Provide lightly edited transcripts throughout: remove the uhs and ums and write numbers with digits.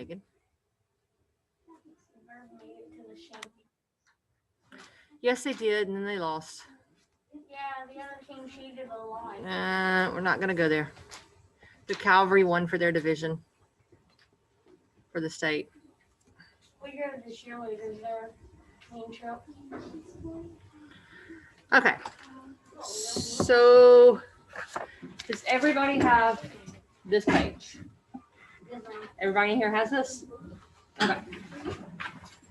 Megan. Yes, they did, and then they lost. Yeah, the other team cheated a lot. We're not going to go there. The Cavalry won for their division for the state. We go to the cheerleaders there. Team trip. Okay. So, does everybody have this page? Everybody here has this? Okay.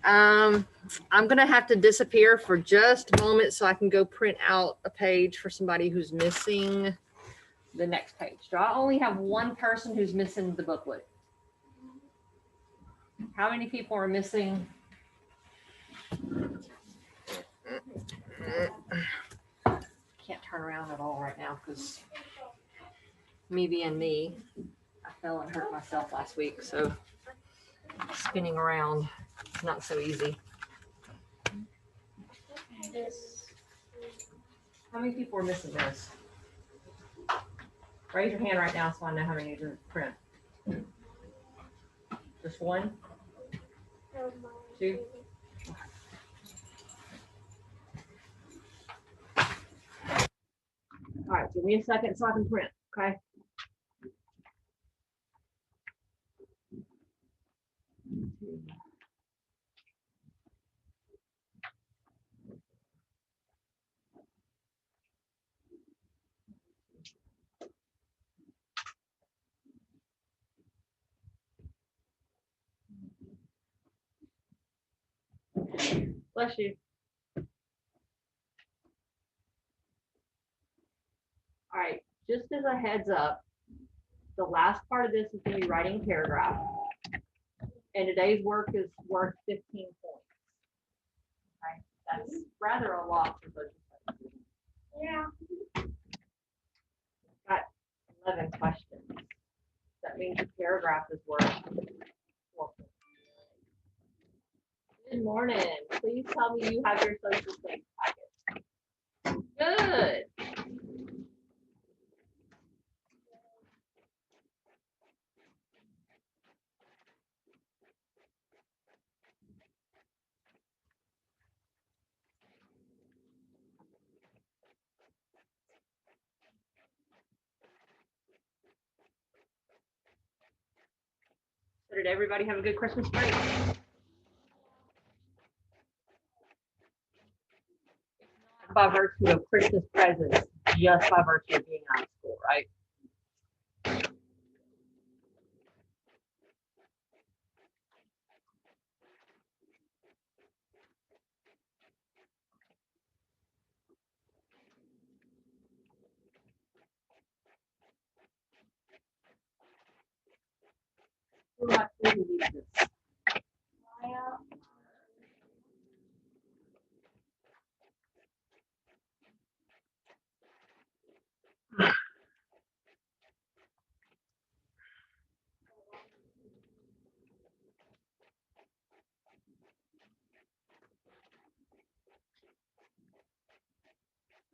I'm going to have to disappear for just a moment so I can go print out a page for somebody who's missing the next page. So I only have one person who's missing the booklet. How many people are missing? Can't turn around at all right now because me being me, I fell and hurt myself last week. So spinning around is not so easy. How many people are missing this? Raise your hand right now so I know how many to print. Just one? Two? All right, give me a second so I can print, okay? Bless you. All right, just as a heads up, the last part of this is going to be writing a paragraph. And today's work is worth 15 points. Okay, that's rather a lot for social studies. Yeah. Got 11 questions. That means the paragraph is worth 4 points. Good morning. Please tell me you have your social studies packet. Good. So did everybody have a good Christmas break? By virtue of Christmas presents, just by virtue of being out of school, right? Who has to do this?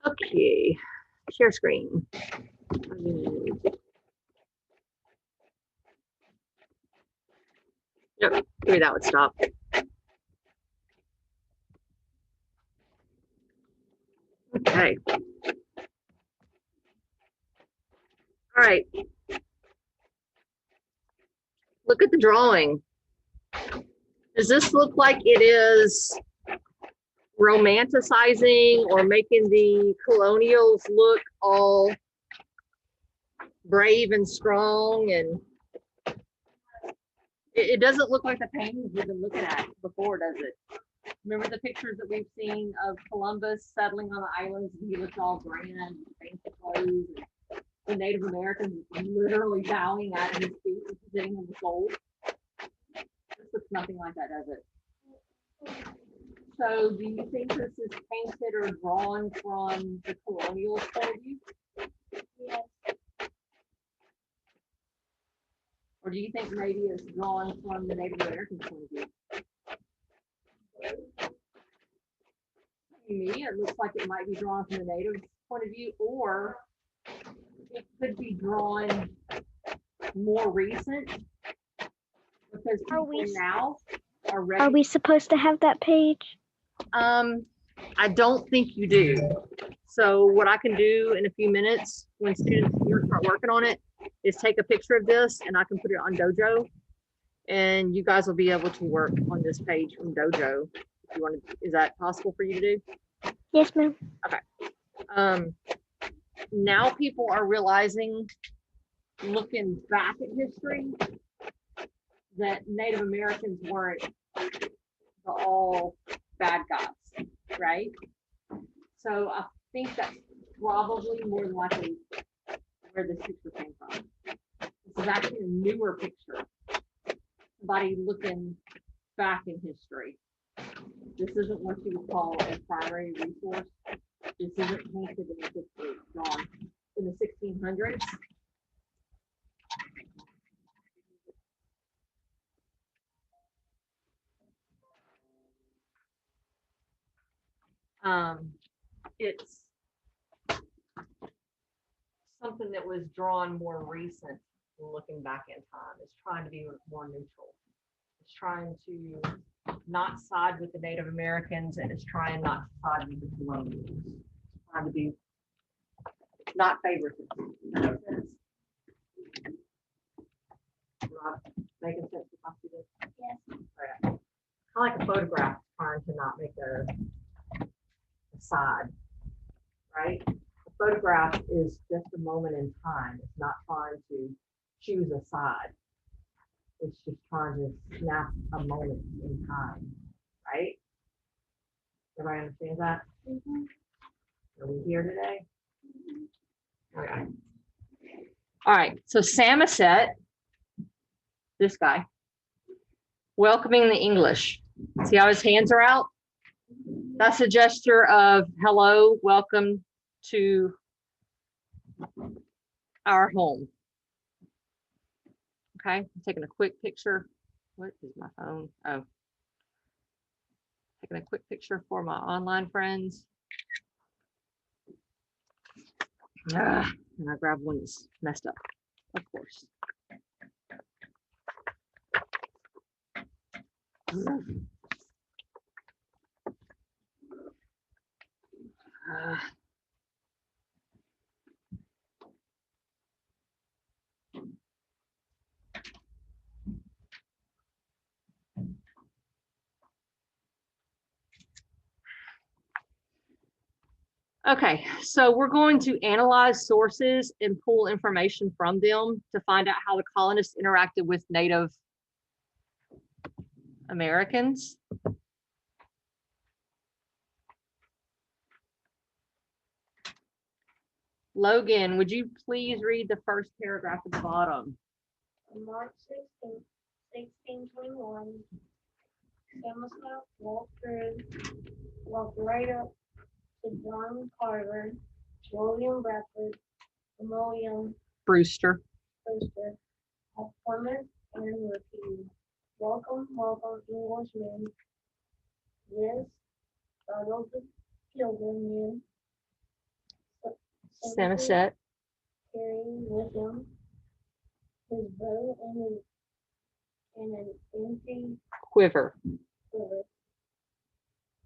Okay, share screen. Yep, maybe that would stop. Okay. All right. Look at the drawing. Does this look like it is romanticizing or making the colonials look all brave and strong? And it doesn't look like the paintings we've been looking at before, does it? Remember the pictures that we've seen of Columbus settling on the islands and he looks all grand, fancy clothes, and the Native Americans literally bowing at his feet and sitting in the cold? This looks nothing like that, does it? So do you think this is painted or drawn from the colonial point of view? Yes. Or do you think maybe it's drawn from the Native American point of view? To me, it looks like it might be drawn from the Native point of view, or it could be drawn more recent, because because Are people we- now are Are ready. we supposed to have that page? I don't think you do. So what I can do in a few minutes when students start working on it is take a picture of this and I can put it on Dojo. And you guys will be able to work on this page from Dojo. If you want to, is that possible for you to do? Yes, ma'am. Now people are realizing, looking back at history, that Native Americans weren't the all bad guys, right? So I think that's probably more than likely where this picture came from. This is actually a newer picture. Somebody looking back in history. This isn't what you would call a primary resource. This isn't painted in the 1600s. It's something that was drawn more recent, looking back in time. It's trying to be more neutral. It's trying to not side with the Native Americans, and it's trying not to side with the colonials. It's trying to be not favoritism. Does that make sense? Making sense if I see this? Yes. Right. Kind of like a photograph, trying to not make a side, right? A photograph is just a moment in time. It's not trying to choose a side. It's just trying to snap a moment in time, right? Everybody understand that? Mhm. Are we here today? Okay. All right, so Samoset, this guy, welcoming the English. See how his hands are out? That's a gesture of hello, welcome to our home. Okay, I'm taking a quick picture. What is my phone? Oh. Taking a quick picture for my online friends. And I grab one that's messed up, of course. Okay, so we're going to analyze sources and pull information from them to find out how the colonists interacted with Native Americans. Logan, would you please read the first paragraph at the bottom? On March 16th, 1621, Samoset walked right up to John Carver, William Bradford, and William Brewster. Brewster at Plymouth and repeated, "Welcome, welcome, Englishmen." This startled the Pilgrim men. Samoset. Carrying with him his bow and an empty Quiver. quiver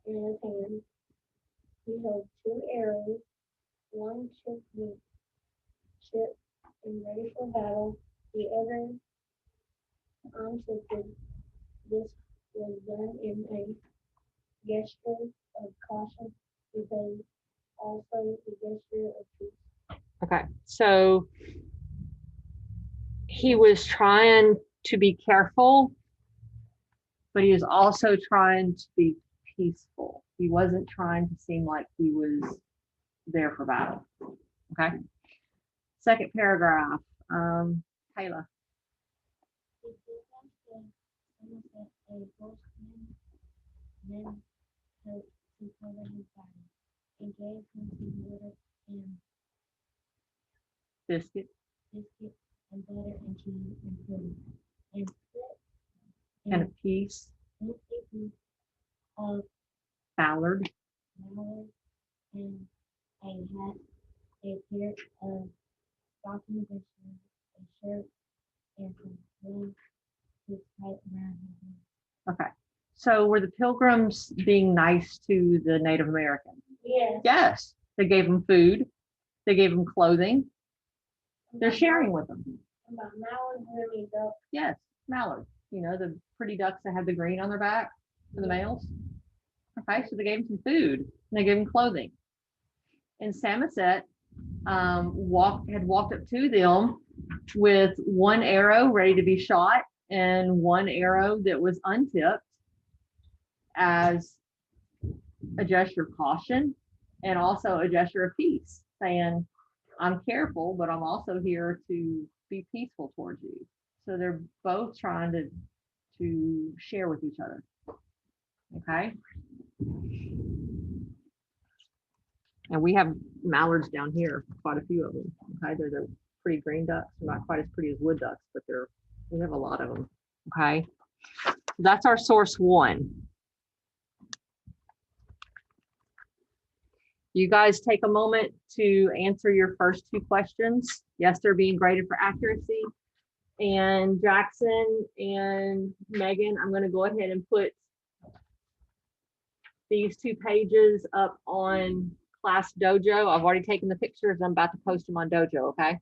in his hand. He held 2 arrows, one chipped and ready for battle, the other untipped. This was done in a gesture of caution, because also a gesture of truth. Okay, so he was trying to be careful, but he was also trying to be peaceful. He wasn't trying to seem like he was there for battle. Okay. Second paragraph, Kayla. He did not say Somerset a postman, then to cover his body, and gave him some water and Biscuit. biscuit and butter and cheese and pudding, and put And a piece. a piece of Ballard. mallet and a hat, a pair of stockings and shoes, a shirt, and some clothes to tie So were the Pilgrims being nice to the Native Americans? Yes. Yes. They gave them food. They gave them clothing. They're About sharing with them. About mallards, I mean ducks. Yes, mallards. You know, the pretty ducks that have the green on their back for the males. Okay, so they gave them some food and they gave them clothing. And Samoset had walked up to them with one arrow ready to be shot and one arrow that was untipped as a gesture of caution and also a gesture of peace, saying, I'm careful, but I'm also here to be peaceful towards you. So they're both trying to share with each other. Okay. And we have mallards down here, quite a few of them. Okay, they're the pretty green ducks. They're not quite as pretty as wood ducks, but we have a lot of them. Okay, that's our source one. You guys take a moment to answer your first two questions. Yes, they're being graded for accuracy. And Jackson and Megan, I'm going to go ahead and put these 2 pages up on Class Dojo. I've already taken the pictures. I'm about to post them on Dojo, okay?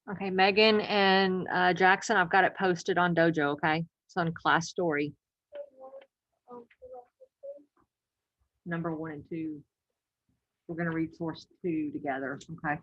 Okay, Megan and Jackson, I've got it posted on Dojo, okay? It's on Class Story, number 1 and 2. We're going to read source 2 together, okay?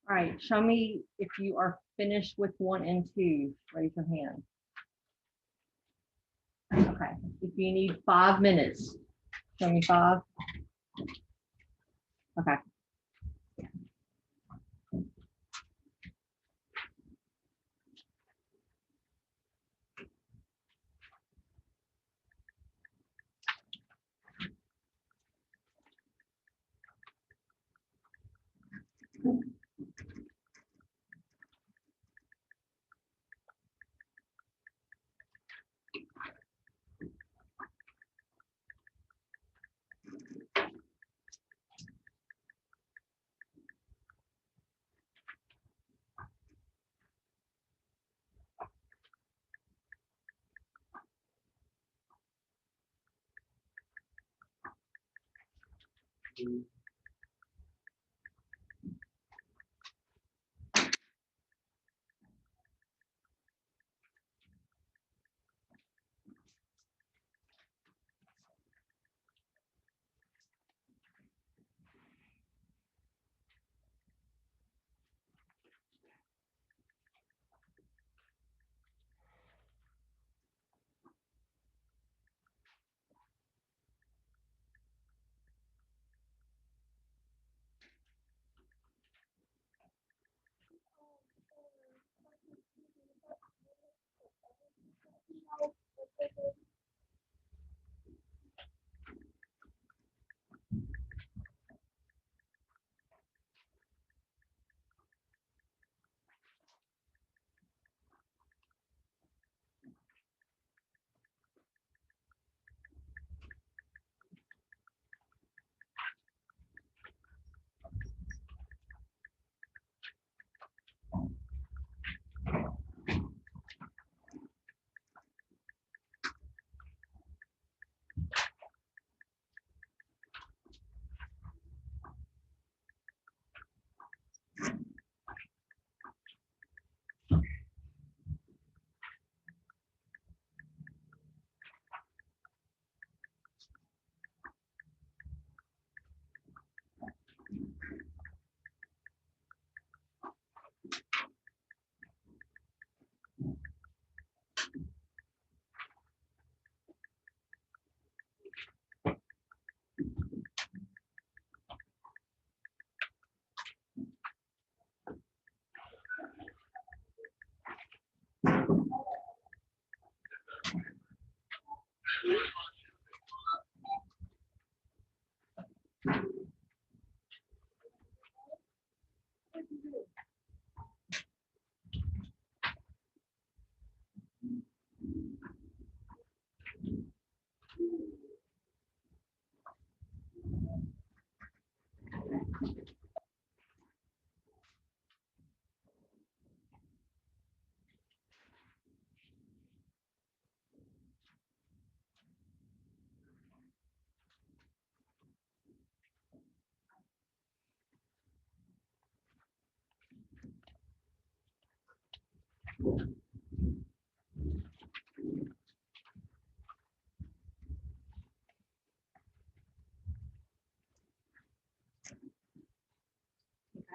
All right, show me if you are finished with 1 and 2. Raise your hand. Okay, if you need 5 minutes, show me 5. Okay.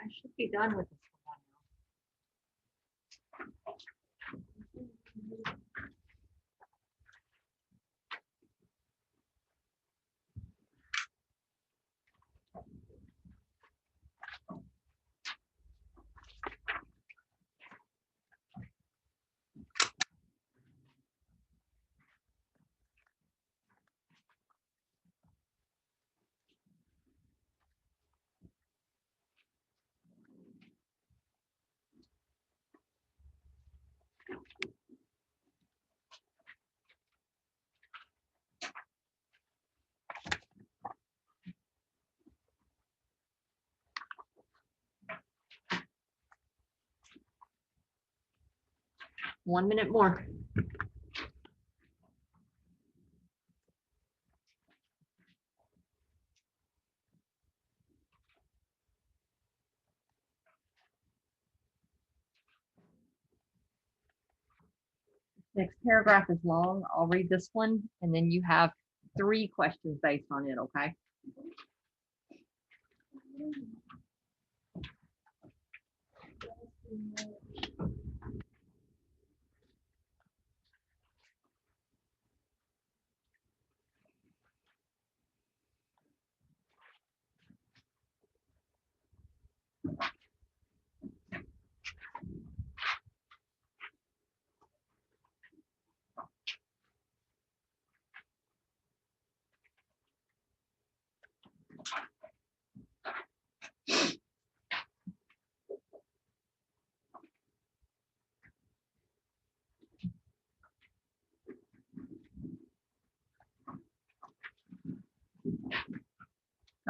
I should be done with this one now. 1 minute more. Next paragraph is long. I'll read this one, and then you have 3 questions based on it, okay?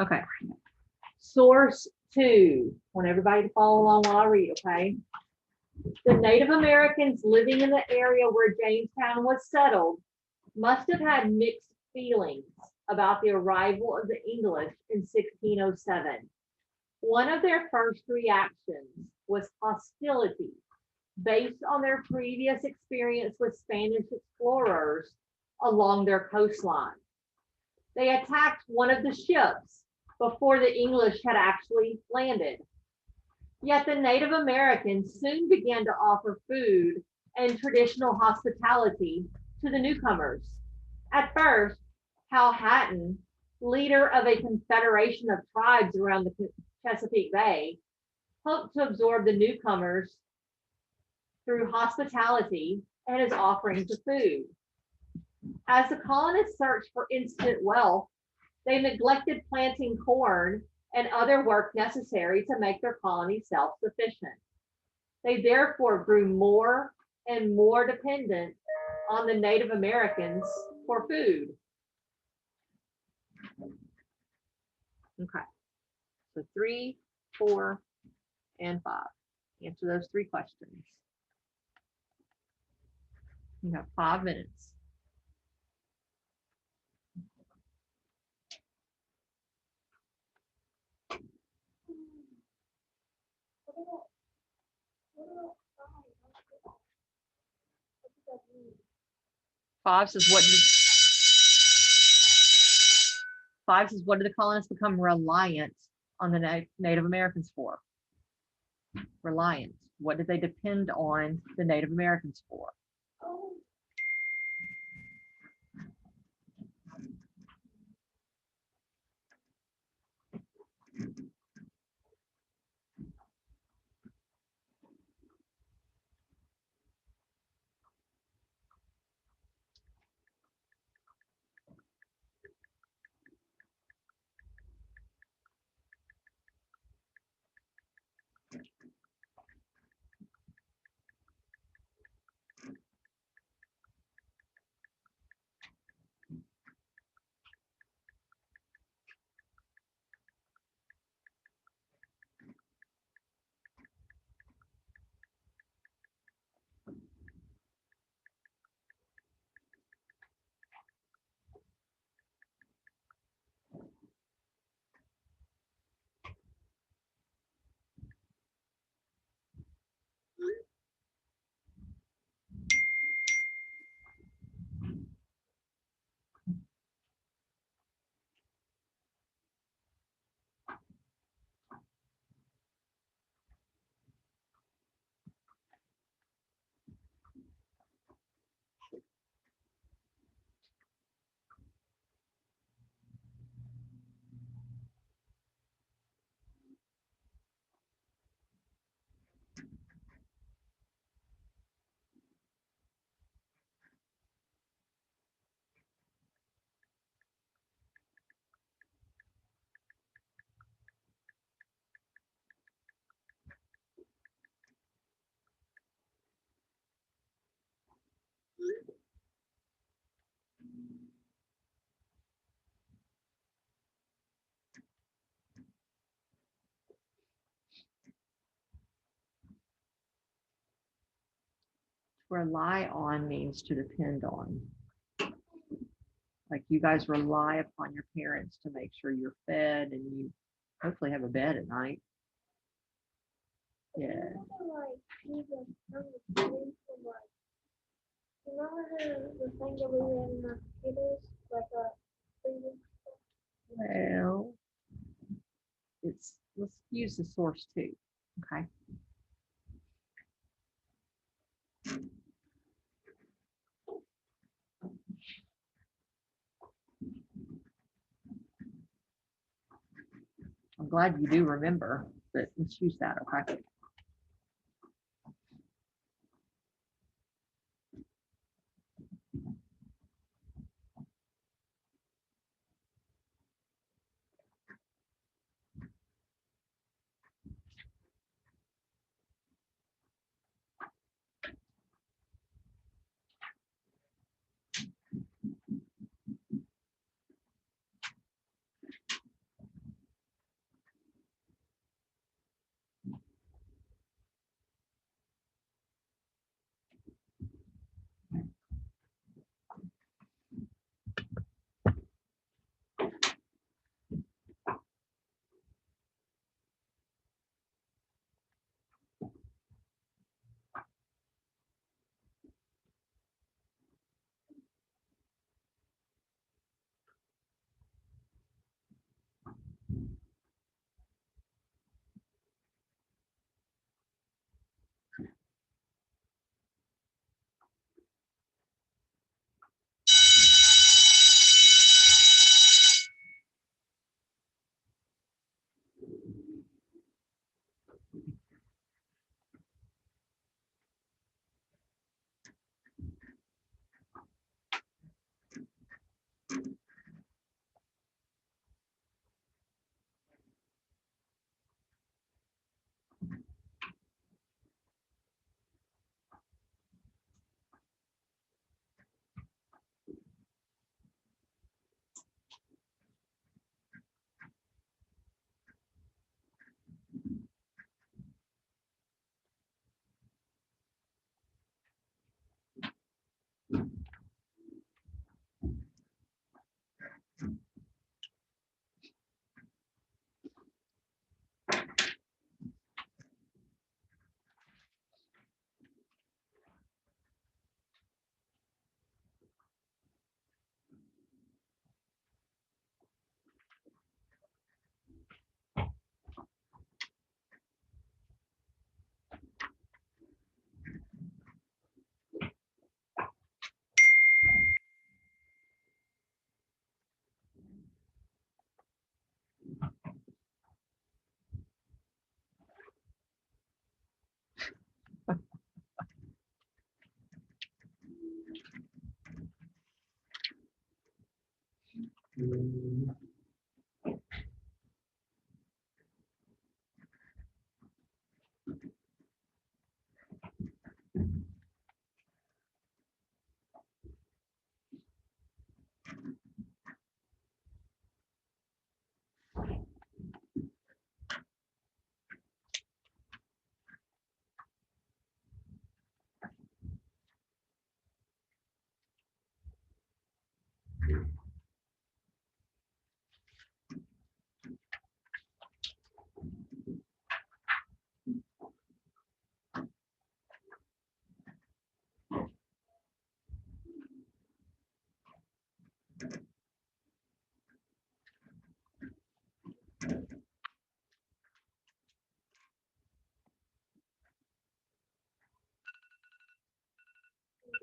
Okay. Source 2. I want everybody to follow along while I read, okay? The Native Americans living in the area where Jamestown was settled must have had mixed feelings about the arrival of the English in 1607. One of their first reactions was hostility based on their previous experience with Spanish explorers along their coastline. They attacked one of the ships before the English had actually landed. Yet the Native Americans soon began to offer food and traditional hospitality to the newcomers. At first, Powhatan, leader of a confederation of tribes around the Chesapeake Bay, hoped to absorb the newcomers through hospitality and his offerings of food. As the colonists searched for instant wealth, they neglected planting corn and other work necessary to make their colony self-sufficient. They therefore grew more and more dependent on the Native Americans for food. Okay, so 3, 4, and 5. Answer those 3 questions. You have 5 minutes. Five says what did the colonists become reliant on the Native Americans for? Reliant. What did they depend on the Native Americans for? Rely on means to depend on. Like you guys rely upon your parents to make sure you're fed and you hopefully have a bed at night. Yeah. Remember the thing that we were in the computers, like Well, let's use the source 2. Okay. I'm glad you do remember, but let's use that, okay?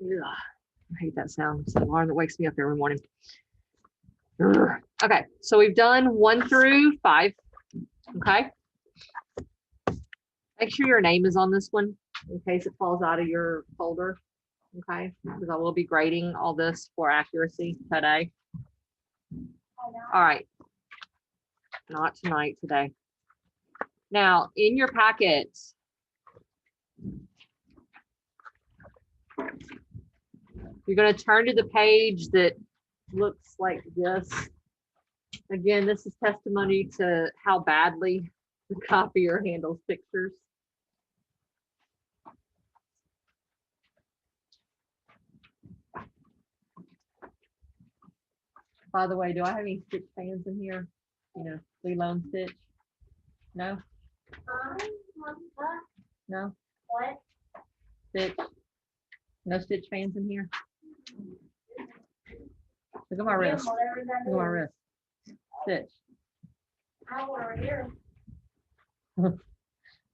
Ugh, I hate that sound. It's the alarm that wakes me up every morning. Ugh. Okay, so we've done 1 through 5. Okay. Make sure your name is on this one in case it falls out of your folder. Okay, because I will be grading all this for accuracy today. All right. Not tonight, today. Now, in your packets, you're going to turn to the page that looks like this. Again, this is testimony to how badly the copier handles pictures. By the way, do I have any stitch fans in here? You know, Lilo and Stitch? No? No? What? Stitch? No Stitch fans in here? Look at my wrist. Look at my wrist. Stitch. I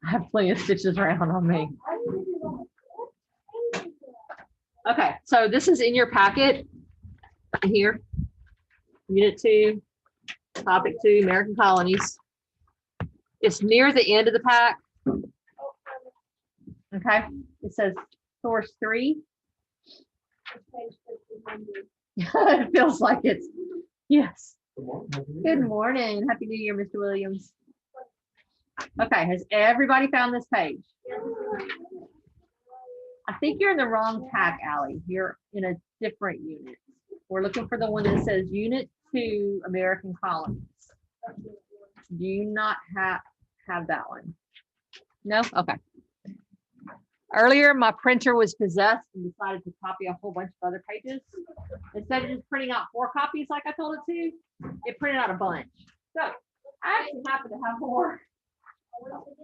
have plenty of stitches around on me. Okay, so this is in your packet here. Unit 2, Topic 2, American Colonies. It's near the end of the pack. Okay, it says source 3. It feels like it's, yes. Good morning. Happy New Year, Mr. Williams. Okay, has everybody found this page? I think you're in the wrong pack, Allie. You're in a different unit. We're looking for the one that says Unit 2, American Colonies. Do you not have that one? No? Okay. Earlier, my printer was possessed and decided to copy a whole bunch of other pages. Instead of just printing out 4 copies like I told it to, it printed out a bunch. So I actually happen to have more.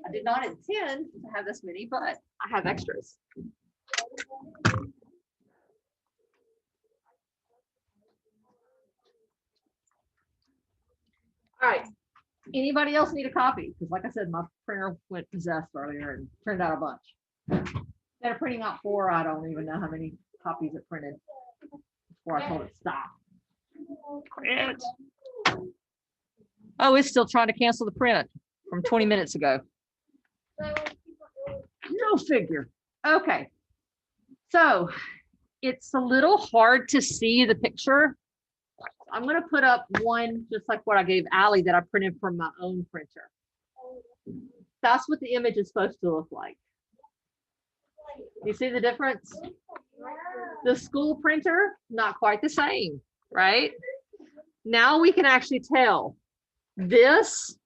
I did not intend to have this many, but I have extras. All right. Anybody else need a copy? Because like I said, my printer went possessed earlier and printed out a bunch. Instead of printing out 4, I don't even know how many copies it printed before I told it stop. Print. Oh, it's still trying to cancel the print from 20 minutes ago. No figure. Okay. So it's a little hard to see the picture. I'm going to put up one just like what I gave Allie that I printed from my own printer. That's what the image is supposed to look like. You see the difference? The school printer, not quite the same, right? Now we can actually tell. This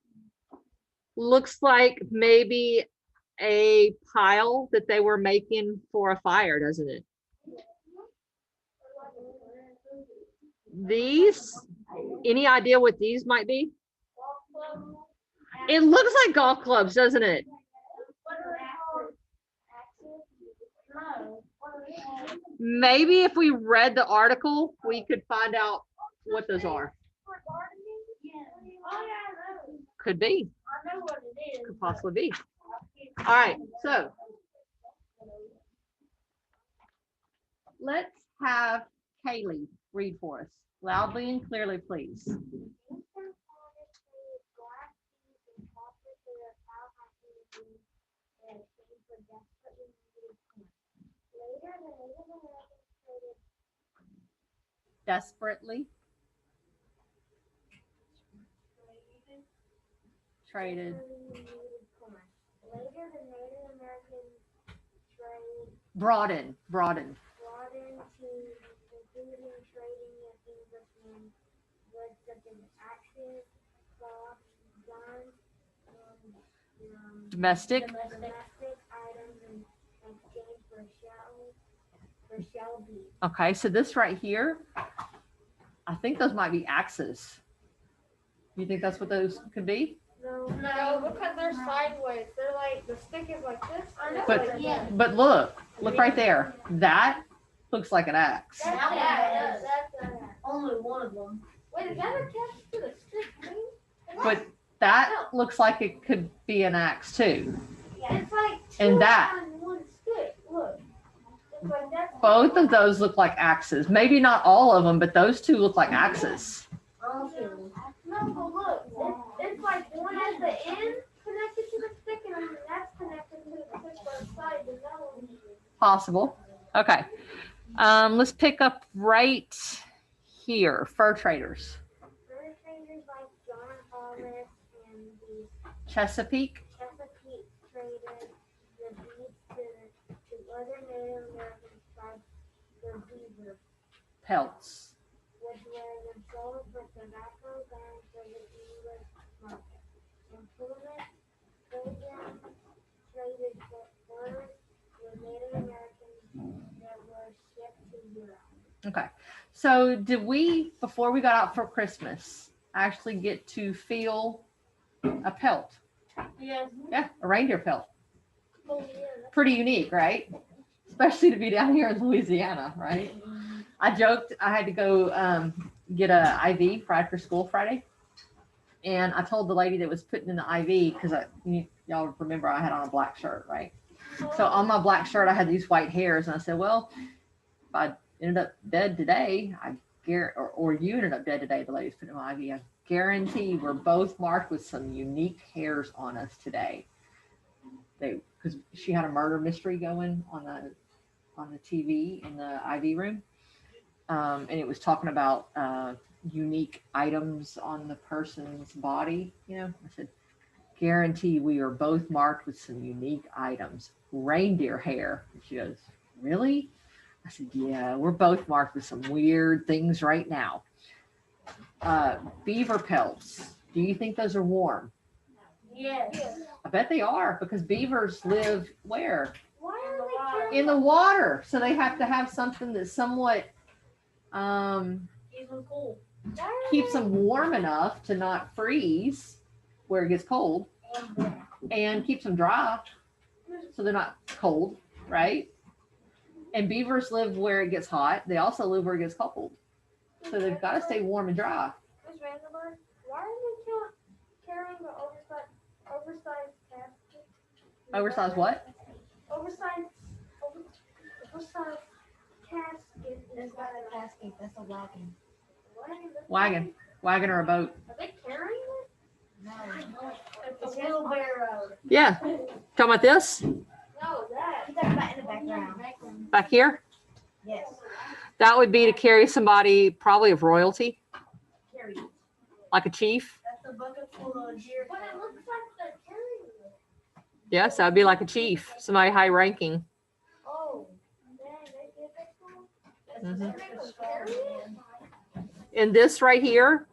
looks like maybe a pile that they were making for a fire, doesn't it? These, any idea what these might be? It looks like golf clubs, doesn't it? Maybe if we read the article, we could find out what those are. Could be. Could possibly be. All right, so let's have Kaylee read for us loudly and clearly, please. Desperately traded. Later, the Native Americans Broaden. broadened to including trading with Englishmen goods such as axes, cloth, guns, and Domestic. domestic items in exchange for shell beef. Okay, so this right here, I think those might be axes. You think that's what those could be? No, because they're sideways. They're like, the stick is like this. But Yeah. but look right there. That looks like an axe. That's Only one of them. Wait, is that attached to the stick too? But that looks like it could be an axe too. It's like And that. on one stick. Look. It's like that's Both of those look like axes. Maybe not all of them, but those two look like axes. no, but look. It's like one at the end connected to the stick, and then that's connected to the stick on the side. And that one. Possible. Okay. Let's pick up right here. Fur traders. fur traders like John Hollis and the Chesapeake. Chesapeake traded the beef to other Native American tribes for beaver, Pelts. which were then sold for tobacco guns for the English market. And Pilgrims traded furs with Native Americans that were shipped to Europe. Okay. So did we, before we got out for Christmas, actually get to feel a pelt? Yes. Yeah, a reindeer pelt. Oh, yeah. Pretty unique, right? Especially to be down here in Louisiana, right? I joked I had to go get a IV for after school Friday. And I told the lady that was putting in the IV, because y'all remember I had on a black shirt, right? So on my black shirt, I had these white hairs. And I said, well, if I ended up dead today, I or you ended up dead today, the ladies put in my IV. I guarantee we're both marked with some unique hairs on us today. Because she had a murder mystery going on the TV in the IV room. And it was talking about unique items on the person's body. You know, I said, guarantee we are both marked with some unique items. Reindeer hair. And she goes, really? I said, yeah, we're both marked with some weird things right now. Beaver pelts. Do you think those are warm? Yes. I bet they are, because beavers live where? Why are they In the water. So they have to have something that's somewhat even cool? keeps them warm enough to not freeze where it gets cold, and keeps them dry so they're not cold, right? And beavers live where it gets hot. They also live where it gets cold. So they've got to stay warm and dry. Miss Vanderberg, why are they carrying the oversized casket? Oversized what? Oversized casket. That's not a casket, that's a wagon. Wagon or a boat. Are they carrying it? No. It's a wheelbarrow. Yeah. Talking about this? No, that. He's talking about in the background. Back here? Yes. That would be to carry somebody probably of royalty, Carry it. like a chief. That's a bucket full of deer. But it looks like they're carrying it. Yes, that would be like a chief, somebody high ranking. Oh, man, they did that cool. Mhm. They gonna carry it? And this right here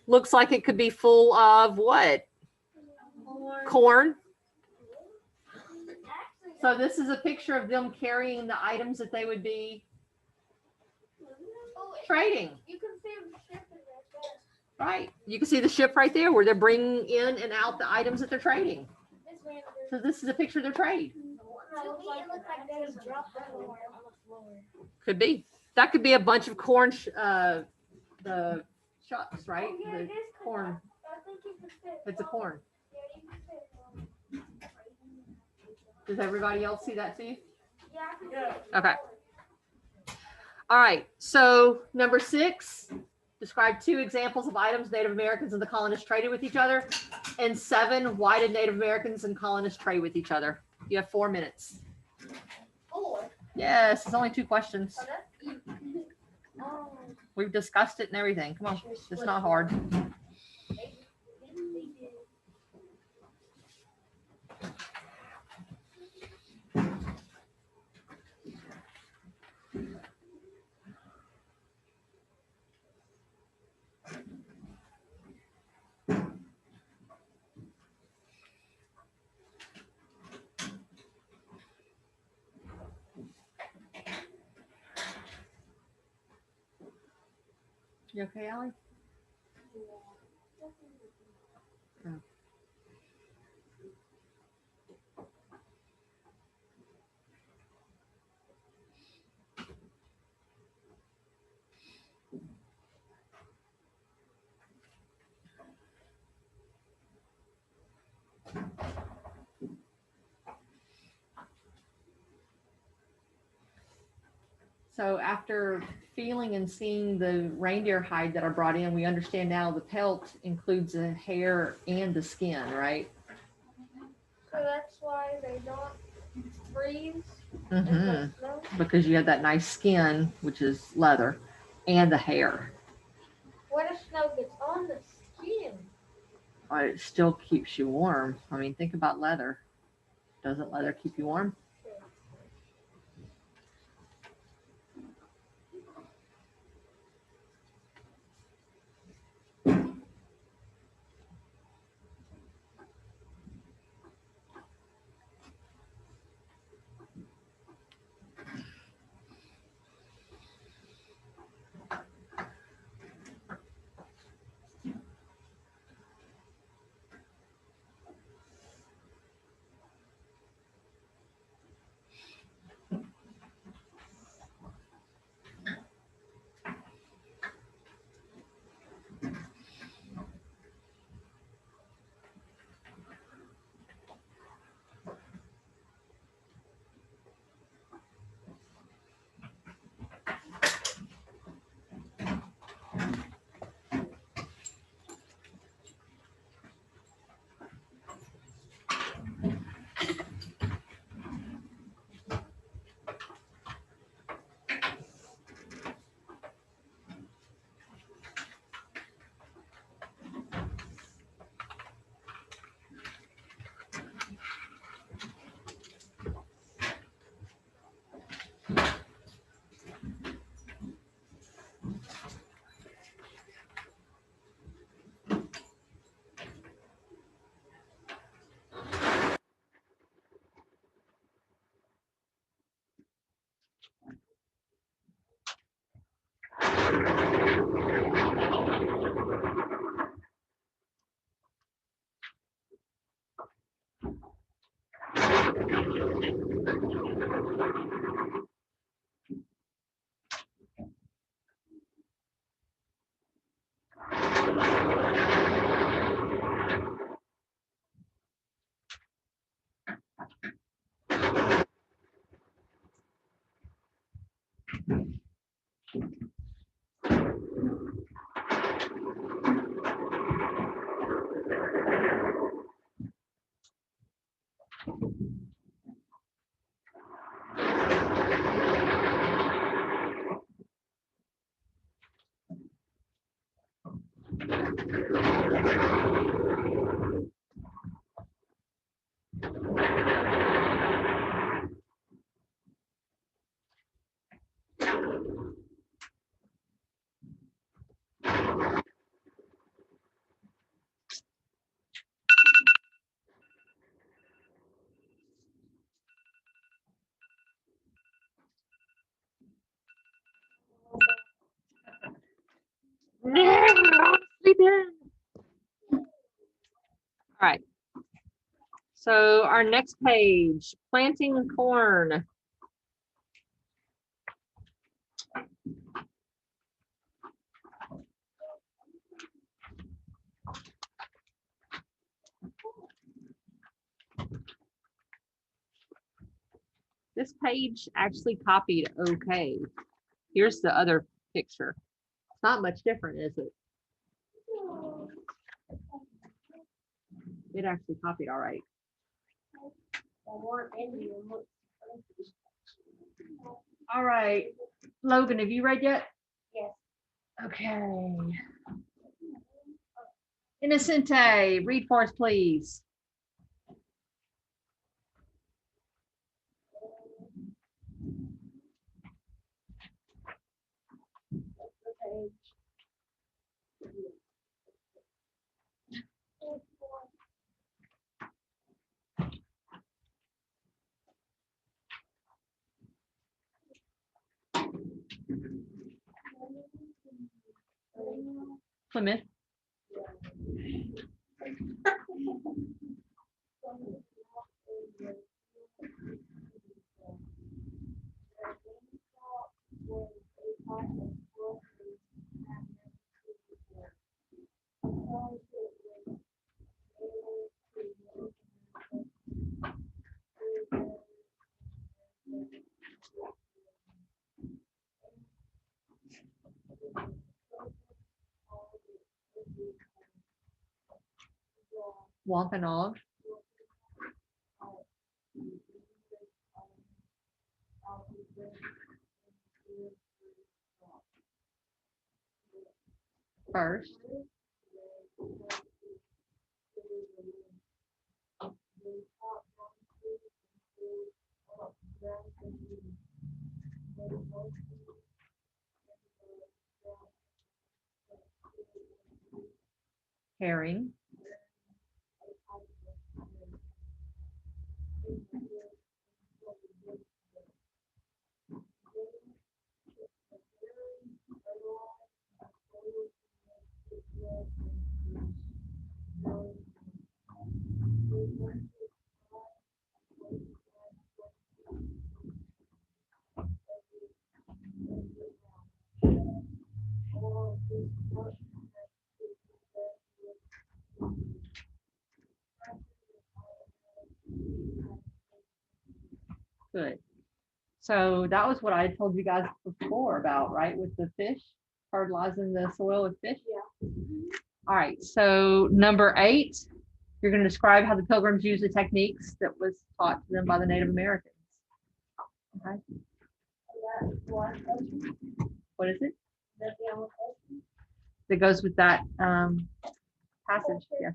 looks like it could be full of what? Corn. Actually, So this is a picture of them carrying the items that they would be oh, trading. you can see them shipping right there. Right. You can see the ship right there where they're bringing in and out the items that they're trading. Miss Vanderberg. So this is a picture of their trade. To me, it looks like they just dropped the corn on the floor. Could be. That could be a bunch of corn, the shucks, right? Oh, yeah, The it is corn. I think you can fit. It's a corn. Yeah, you can fit. Does everybody else see that too? Yeah, I can fit. Okay. All right. So number 6, describe 2 examples of items Native Americans and the colonists traded with each other. And 7, why did Native Americans and colonists trade with each other? You have 4 minutes. 4. Yes, it's only 2 questions. Oh, that's easy. We've discussed it and everything. Come on. It's not hard. You okay, Allie? Oh. So after feeling and seeing the reindeer hide that I brought in, we understand now the pelt includes the hair and the skin, right? So that's why they don't freeze. Mm-hmm. Because you have that nice skin, which is leather, and the hair. What if snow gets on the skin? But it still keeps you warm. I mean, think about leather. Doesn't leather keep you warm? Sleep in. All right. So our next page, planting corn. This page actually copied okay. Here's the other picture. It's not much different, is it? It actually copied all right. All right. Logan, have you read yet? Yes. Okay. Innocente, read for us, please. Plymouth. Wampanoag. First. Herring. Good. So that was what I told you guys before about, right, with the fish, fertilizing the soil with fish. Yeah. All right, so number 8, you're going to describe how the Pilgrims use the techniques that was taught to them by the Native Americans. Okay. What is it? That goes with that passage, yes.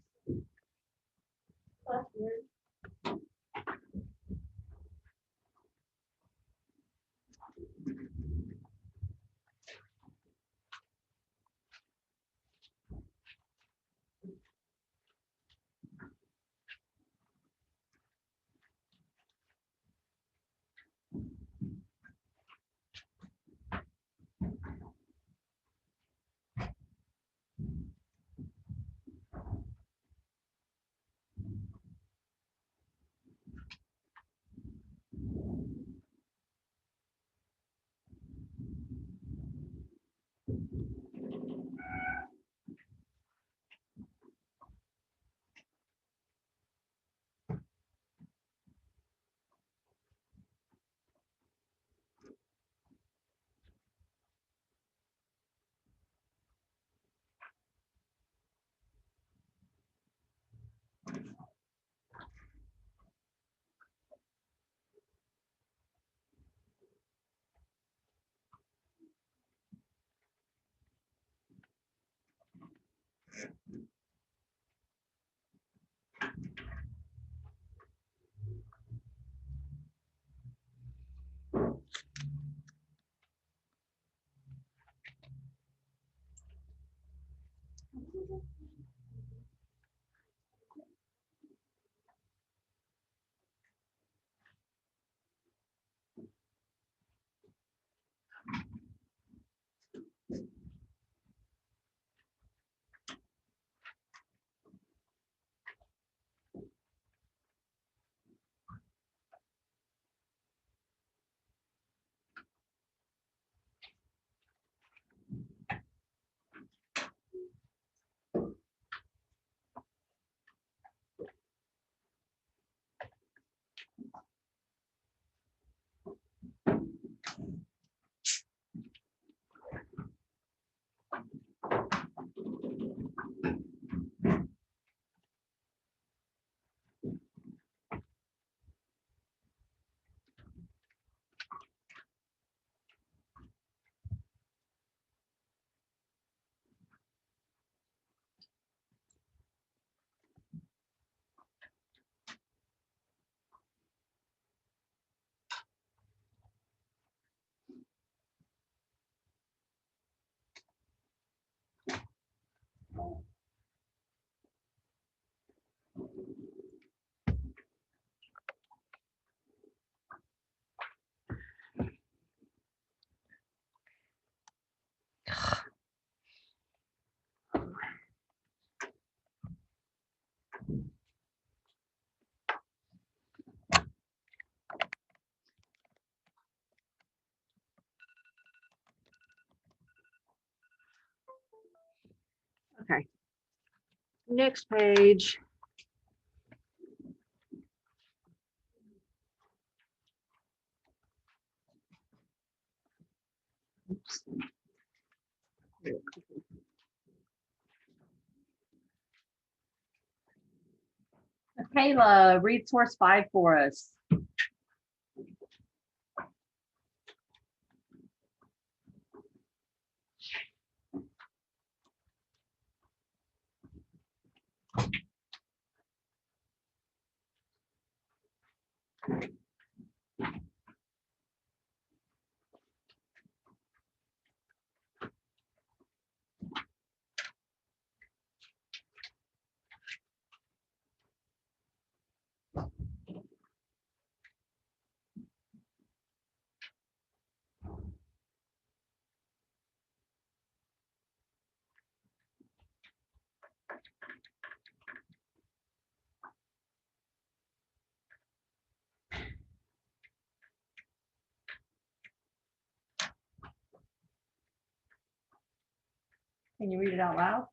Okay. Next page. Oops. Kayla, read source 5 for us. Can you read it out loud?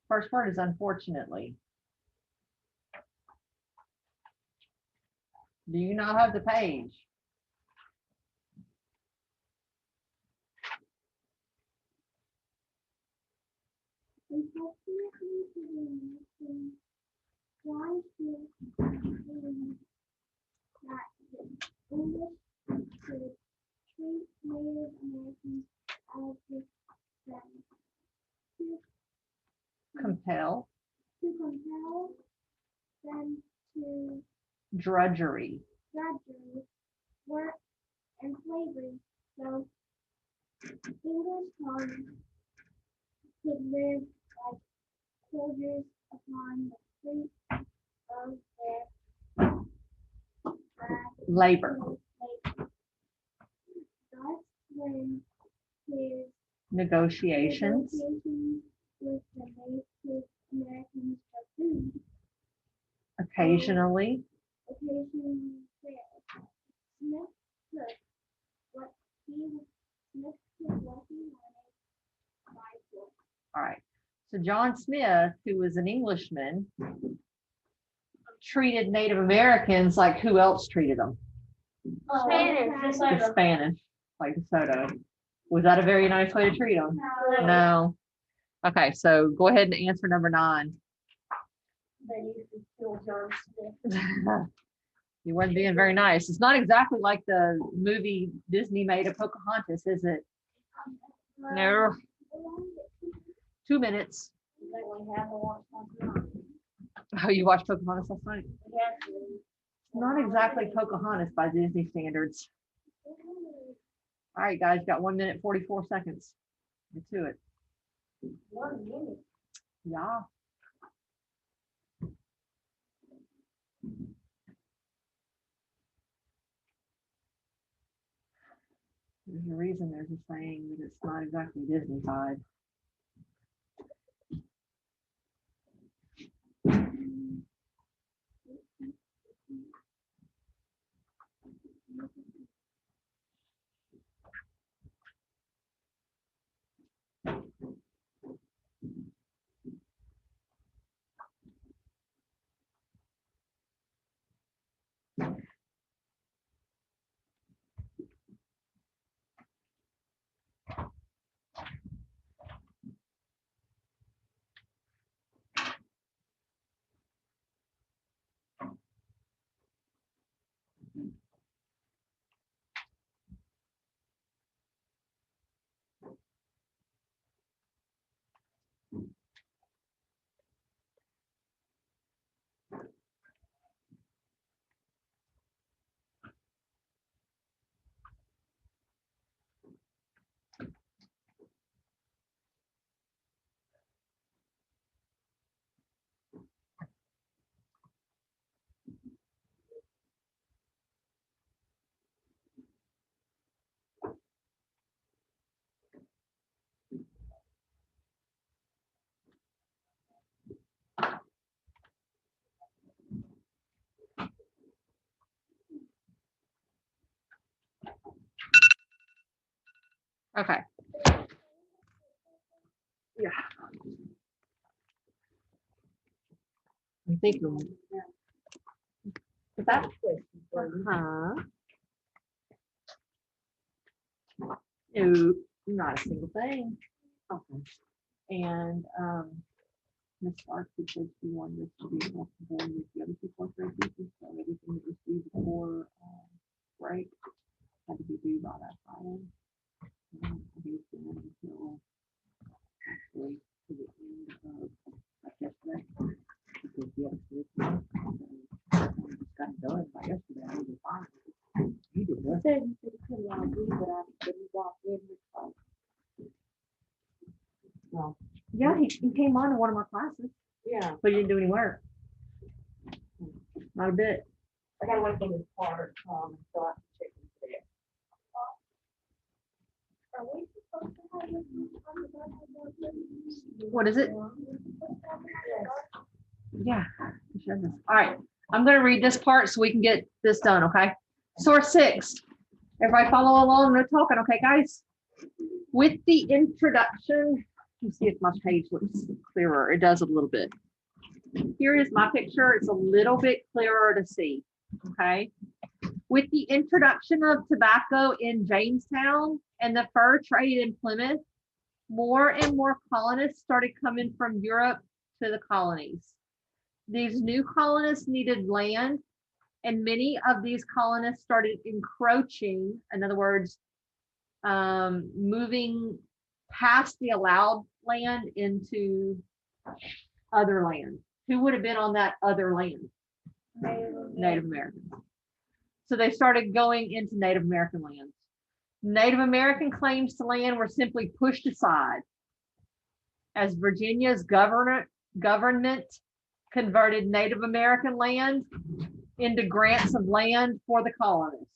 First word is unfortunately. Do you not have the page? Unfortunately for the Americans, John Smith believes that the English should treat Native Americans as the same. Compel. To compel them to Drudgery. drudgery, work, and slavery, so English colonists could live like soldiers upon the fruit of their Labor. labor. Thus, when his Negotiations. negotiations with the Native Americans for food Occasionally. failed, Smith took what he wanted by force. All right. So John Smith, who was an Englishman, treated Native Americans like who else treated them? Spanish, It's DeSoto. Spanish, like DeSoto. Was that a very nice way to treat them? No. Okay, so go ahead and answer number 9. They used to kill John Smith. You weren't being very nice. It's not exactly like the movie Disney made of Pocahontas, is it? No. 2 minutes. They only have one on. Oh, you watched Pocahontas last night? Yes. Not exactly Pocahontas by Disney standards. All right, guys, got 1 minute, 44 seconds. Get to it. 1 minute. Yeah. There's a reason there's a saying that it's not exactly Disney-fied. Okay. Yeah. I think that. No, not a single thing. Okay. And Miss Clark said she wanted this to be comfortable with the other people for pieces, so everything that was due before break had to be due by that Friday. He was doing until actually to the end of like yesterday. Because the other kids, so just got it done by yesterday. I was fine. You did what? Said he said he couldn't want to do, but I couldn't walk in with like. Well, yeah, he came on to one of my classes. Yeah. But he didn't do any work. Not a bit. I gotta wait for this part, so I can check into it. Are we supposed to have this? What is it? Yeah. All right. I'm going to read this part so we can get this done, okay? Source 6. Everybody follow along. No talking, okay, guys? With the introduction, let me see if my page looks clearer. It does a little bit. Here is my picture. It's a little bit clearer to see, okay? With the introduction of tobacco in Jamestown and the fur trade in Plymouth, more and more colonists started coming from Europe to the colonies. These new colonists needed land, and many of these colonists started encroaching, in other words, moving past the allowed land into other land. Who would have been on that other land? Native Americans. So they started going into Native American lands. Native American claims to land were simply pushed aside as Virginia's government converted Native American land into grants of land for the colonists.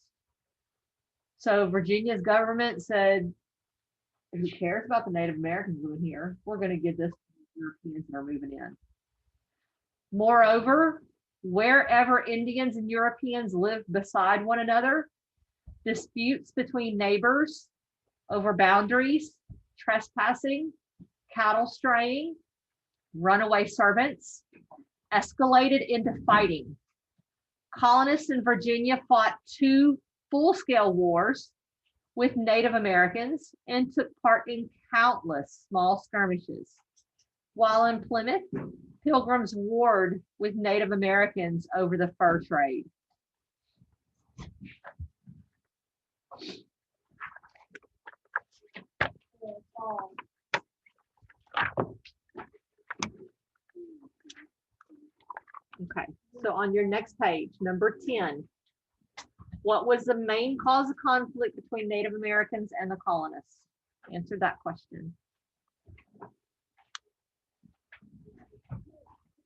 So Virginia's government said, who cares about the Native Americans living here? We're going to give this to the Europeans that are moving in. Moreover, wherever Indians and Europeans lived beside one another, disputes between neighbors over boundaries, trespassing, cattle straying, runaway servants, escalated into fighting. Colonists in Virginia fought 2 full-scale wars with Native Americans and took part in countless small skirmishes. While in Plymouth, Pilgrims warred with Native Americans over the fur trade. Okay, so on your next page, number 10, what was the main cause of conflict between Native Americans and the colonists? Answer that question.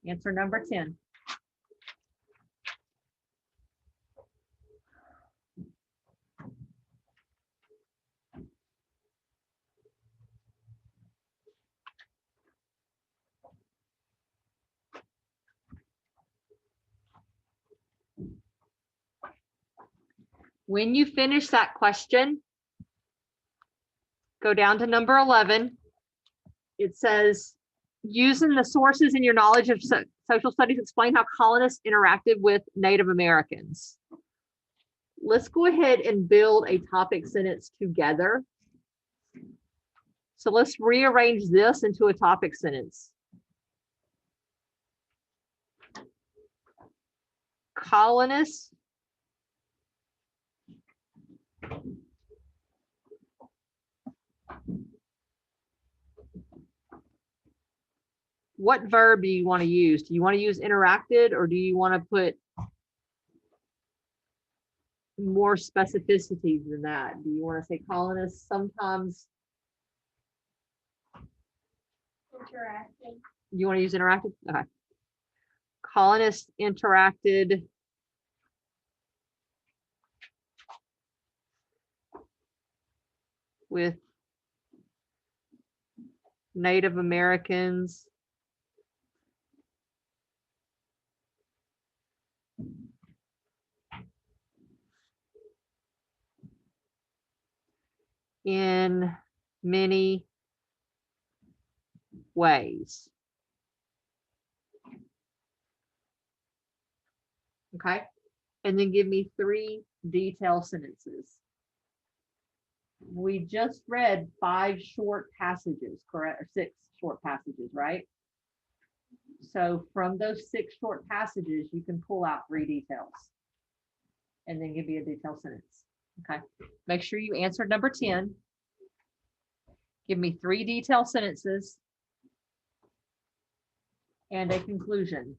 Answer number 10. When you finish that question, go down to number 11. It says, using the sources in your knowledge of social studies, explain how colonists interacted with Native Americans. Let's go ahead and build a topic sentence together. So let's rearrange this into a topic sentence. Colonists what verb do you want to use? Do you want to use interacted, or do you want to put more specificities than that? Do you want to say colonists sometimes? Interacting. You want to use interacted? Okay. Colonists interacted with Native Americans in many ways. Okay, and then give me 3 detail sentences. We just read 5 short passages, correct? Or 6 short passages, right? So from those 6 short passages, you can pull out 3 details and then give me a detailed sentence. Okay, make sure you answered number 10. Give me 3 detailed sentences and a conclusion.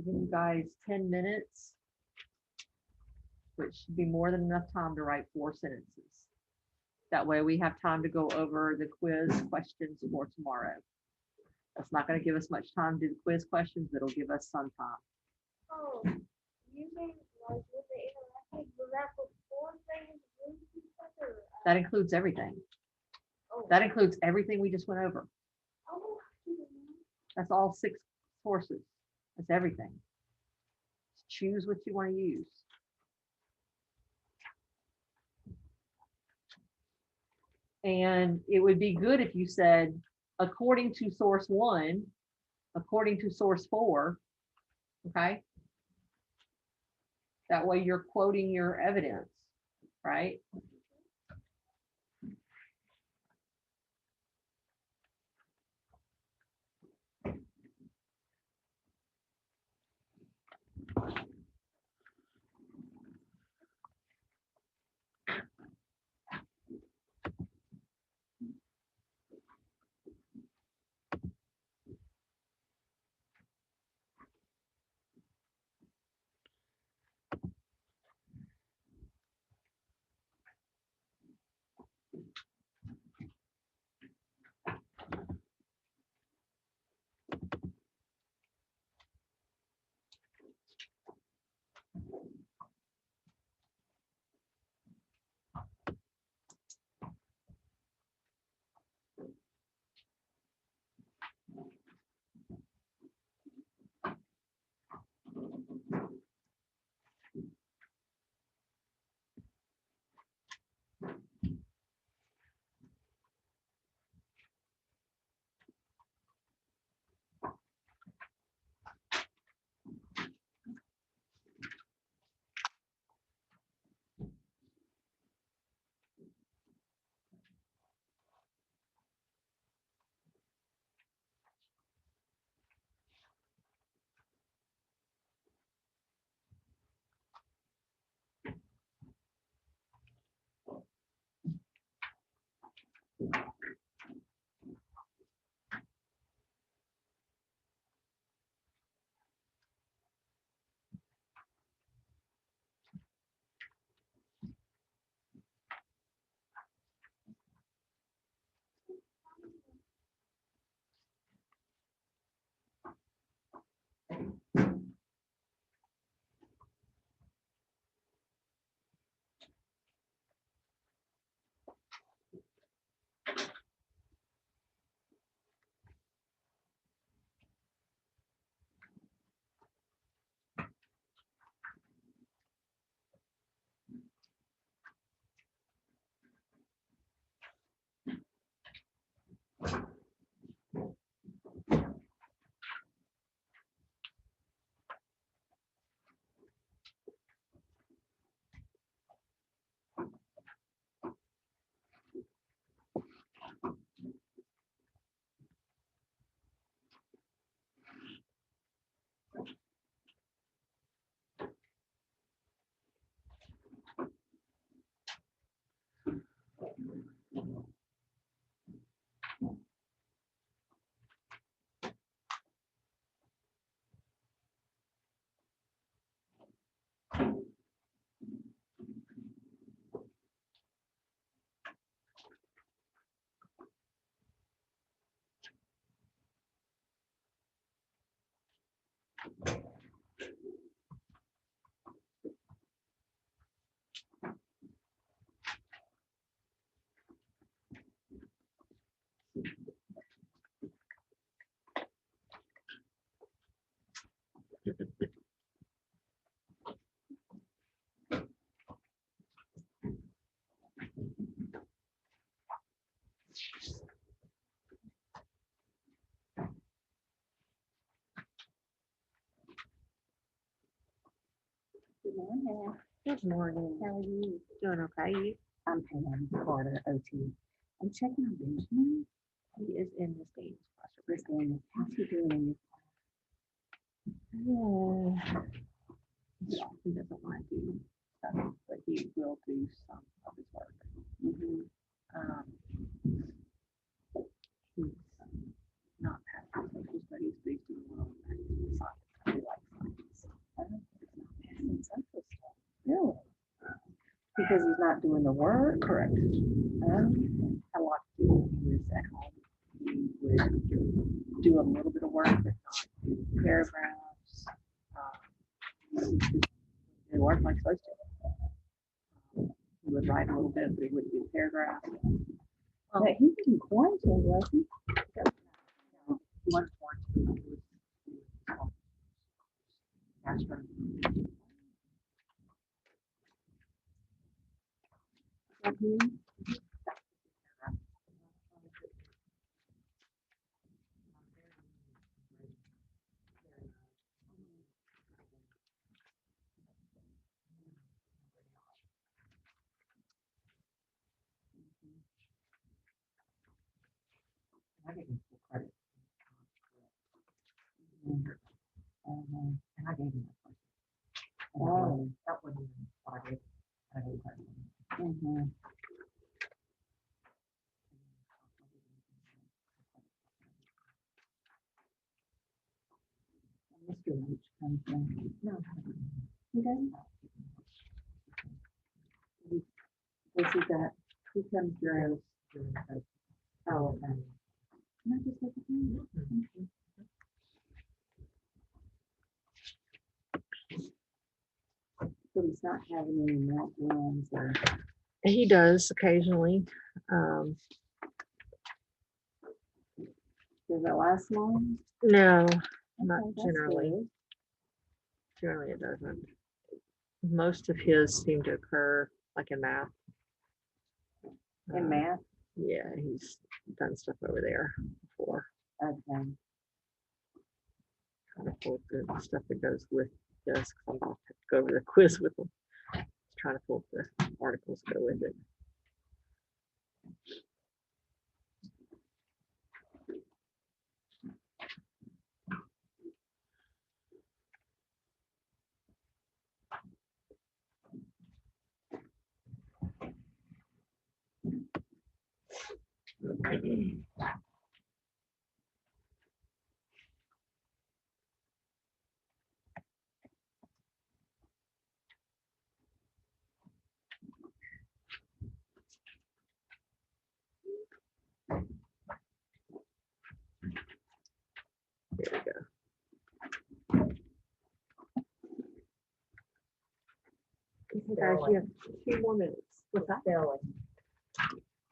Giving you guys 10 minutes, which should be more than enough time to write 4 sentences. That way we have time to go over the quiz questions for tomorrow. That's not going to give us much time to do the quiz questions, but it'll give us some time. Oh, using like with the interactive, was that before things moved to each other? That includes everything. Oh. That includes everything we just went over. Oh, That's all 6 sources. That's everything. Just choose what you want to use. And it would be good if you said, according to source 1, according to source 4, okay? That way you're quoting your evidence, right? Good morning. Good morning. How are you? Doing okay? I'm Pam Carter, OT. I'm checking on Benjamin. He is in the stage. How's he doing in Yeah. He doesn't want to do stuff, but he will do some of his work. your He's not passing social studies, but he's doing well in science. I do like science. passing social stuff? Really? Because he's not doing the work? Correct. A lot to do when he was at home. He would do a little bit of work, but not do paragraphs. He work like supposed to. He would write a little bit, but he wouldn't do paragraphs. But he was in quarantine, wasn't he? He wasn't quarantined. He was gastro. I gave him full credit. And I gave him that question. Oh. That wasn't even what I gave. I gave him credit. Mm-hmm. Mr. Roach comes in. No. He doesn't? Does he got, he comes during, oh, okay. Can I just look at him? Thank you. So he's not having any meltdowns or, He does occasionally. does it last long? No, Okay, not that's generally. good. Generally, it doesn't. Most of his seem to occur like in math. In math? Yeah, he's done stuff over there before. Okay. Trying to pull the stuff that goes with this. 'Cause I'm about to go over the quiz with him. Trying to pull the articles that go with it. There we go. Okay, guys, you have 2 more minutes. What's that?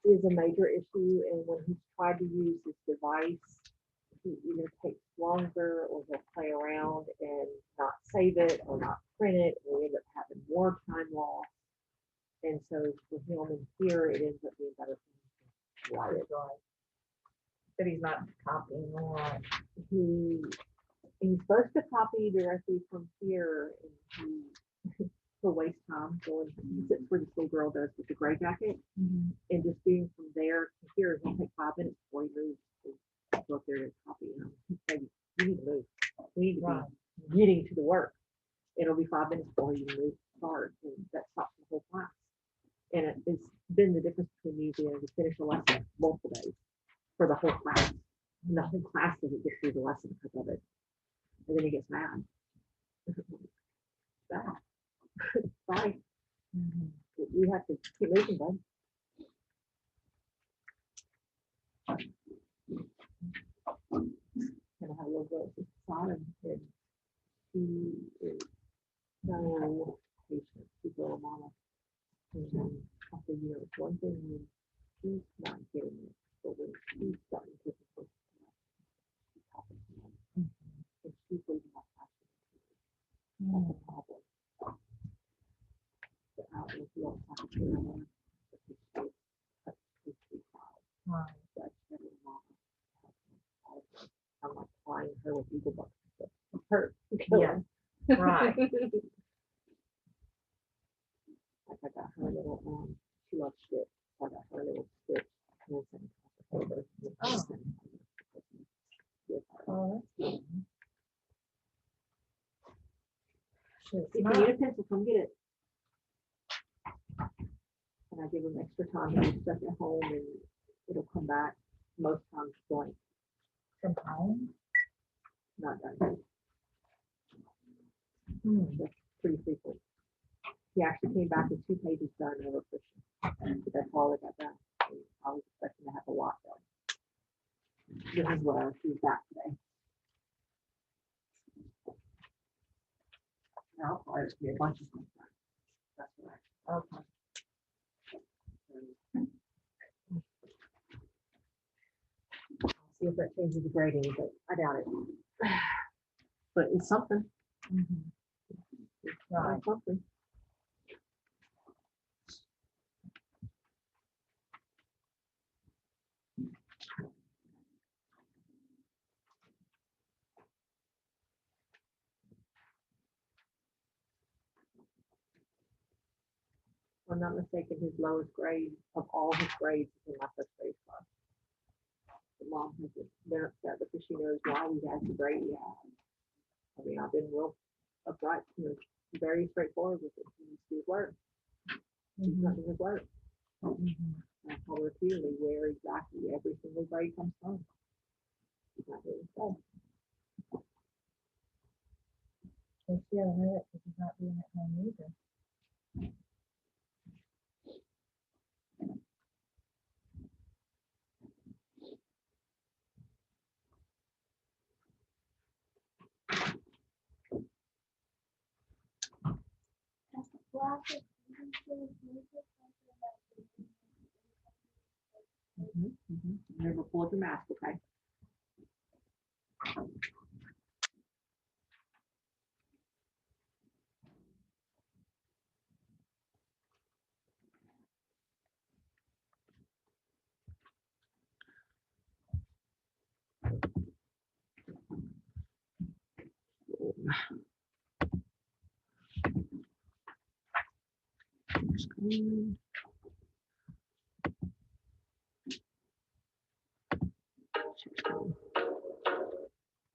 Is a major issue, and when he's tried to use this device, he either takes longer or he'll play around and not save it or not print it, and we end up having more time loss. And so for him in here, it ends up being better for him to write it. But he's not copying a lot. He's supposed to copy directly from here, and he'll waste time going. He sits where this little girl does with the gray jacket, and just being from there to here, he'll take 5 minutes before he moves to go up there to copy. And I'm saying, you need to move. We need to be getting to the work. It'll be 5 minutes before you move to start, and that stops the whole class. And it's been the difference between me being able to finish a lesson multiple days for the whole class. And the whole class doesn't get through the lesson because of it. And then he gets mad. Bad. Bye. We have to keep moving, bud. And I have a little bit of side and She is so patient. She's a little mama. And then after years, one thing when she's not getting it, but when she's starting to push, she's helping them. And she's leaving my passion. That's a problem. But I don't know if you all talk to her more, but she's such a sweet child. Such a little mama. I'm like flying her with eagle bucks. Hurt. Yeah. Right. Like I got her a little, she loves stitch. So I got her a little stitch. And then sent it over. Oh. Oh, that's good. Shit, If you need a pencil, come get it. And I give them extra time to be stuck at home and it'll come back. Most times blank, from home? not done. That's pretty frequent. He actually came back with 2 pages done over Christmas. But that's all I got done. I was expecting to have a lot done. This is where she's back today. Now, I'll probably just be a bunch of things done. That's what Okay. I'll see if that changes the grading, but I doubt it. But it's something. Right. It's something. If I'm not mistaken, his lowest grade of all his grades is in my first grade class. The mom has been upset because she knows why he has the grade he has. I mean, I've been real upright, very straightforward with it. He needs to do his work. He's not doing his work. I told her repeatedly where exactly every single grade comes from. He's not doing his job. So she doesn't know it because she's not doing it at home either. Never pull your mask, okay?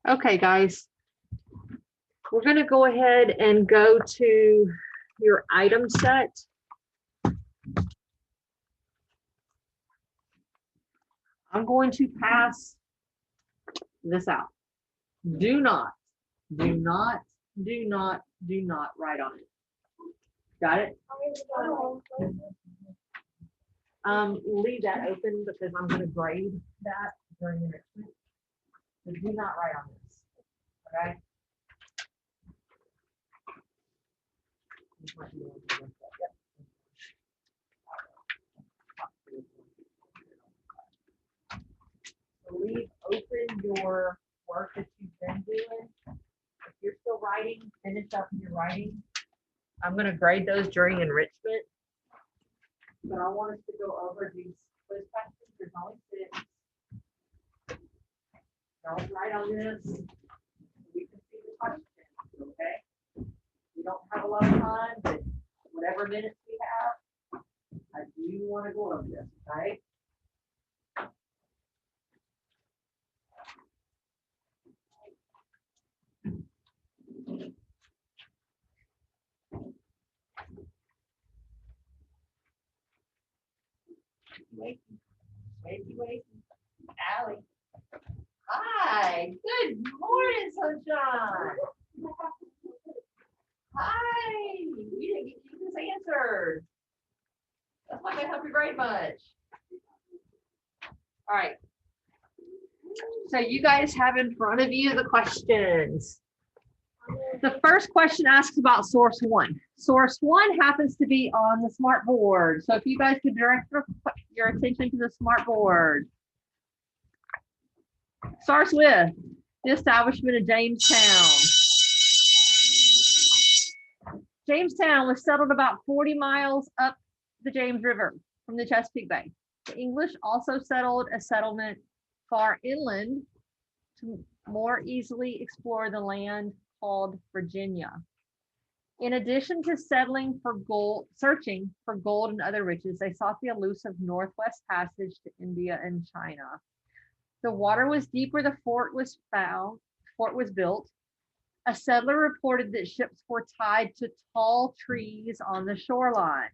Okay, guys. We're going to go ahead and go to your item set. I'm going to pass this out. Do not write on it. Got it? Leave that open because I'm going to grade that during the next week. So do not write on this. Okay? So leave open your work that you've been doing. If you're still writing, finish up your writing. I'm going to grade those during enrichment. But I want us to go over these quiz questions. There's only 6. Don't write on this. We can see the questions, okay? We don't have a lot of time, but whatever minutes we have, I do want to go over this, okay? Wait. Allie. Hi, good morning, sunshine. Hi, you didn't get this answered. That's not gonna help you very much. All right. So you guys have in front of you the questions. The first question asks about source one. Source one happens to be on the smart board. So if you guys could direct your attention to the smart board. Starts with the establishment of Jamestown. Jamestown was settled about 40 miles up the James River from the Chesapeake Bay. The English also settled a settlement far inland to more easily explore the land called Virginia. In addition to settling for gold, searching for gold and other riches, they sought the elusive Northwest Passage to India and China. The water was deep where the fort was built. A settler reported that ships were tied to tall trees on the shoreline.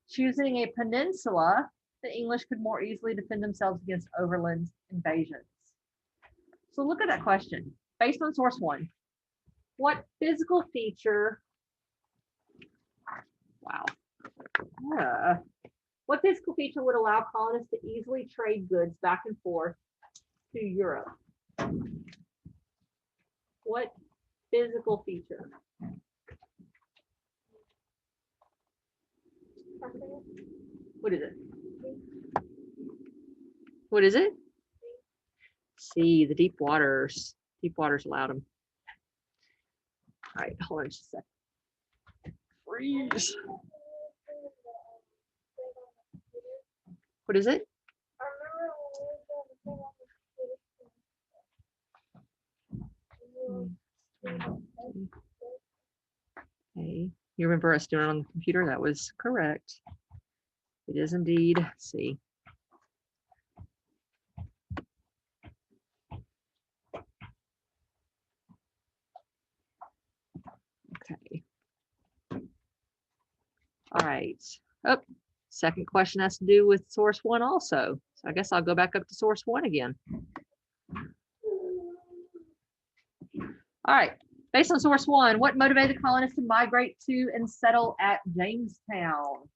Choosing a peninsula, the English could more easily defend themselves against overland invasions. So look at that question. Based on source one, what physical feature, what physical feature would allow colonists to easily trade goods back and forth to Europe? What physical feature? What is it? What is it? Sea, the deep waters. Deep waters allowed them. All right, hold on just a second. Freeze. What is it? Okay, you remember us doing it on the computer? That was correct. It is indeed C. Okay. All right. Oh, second question has to do with source one also. So I guess I'll go back up to source one again. All right. Based on source one, what motivated the colonists to migrate to and settle at Jamestown?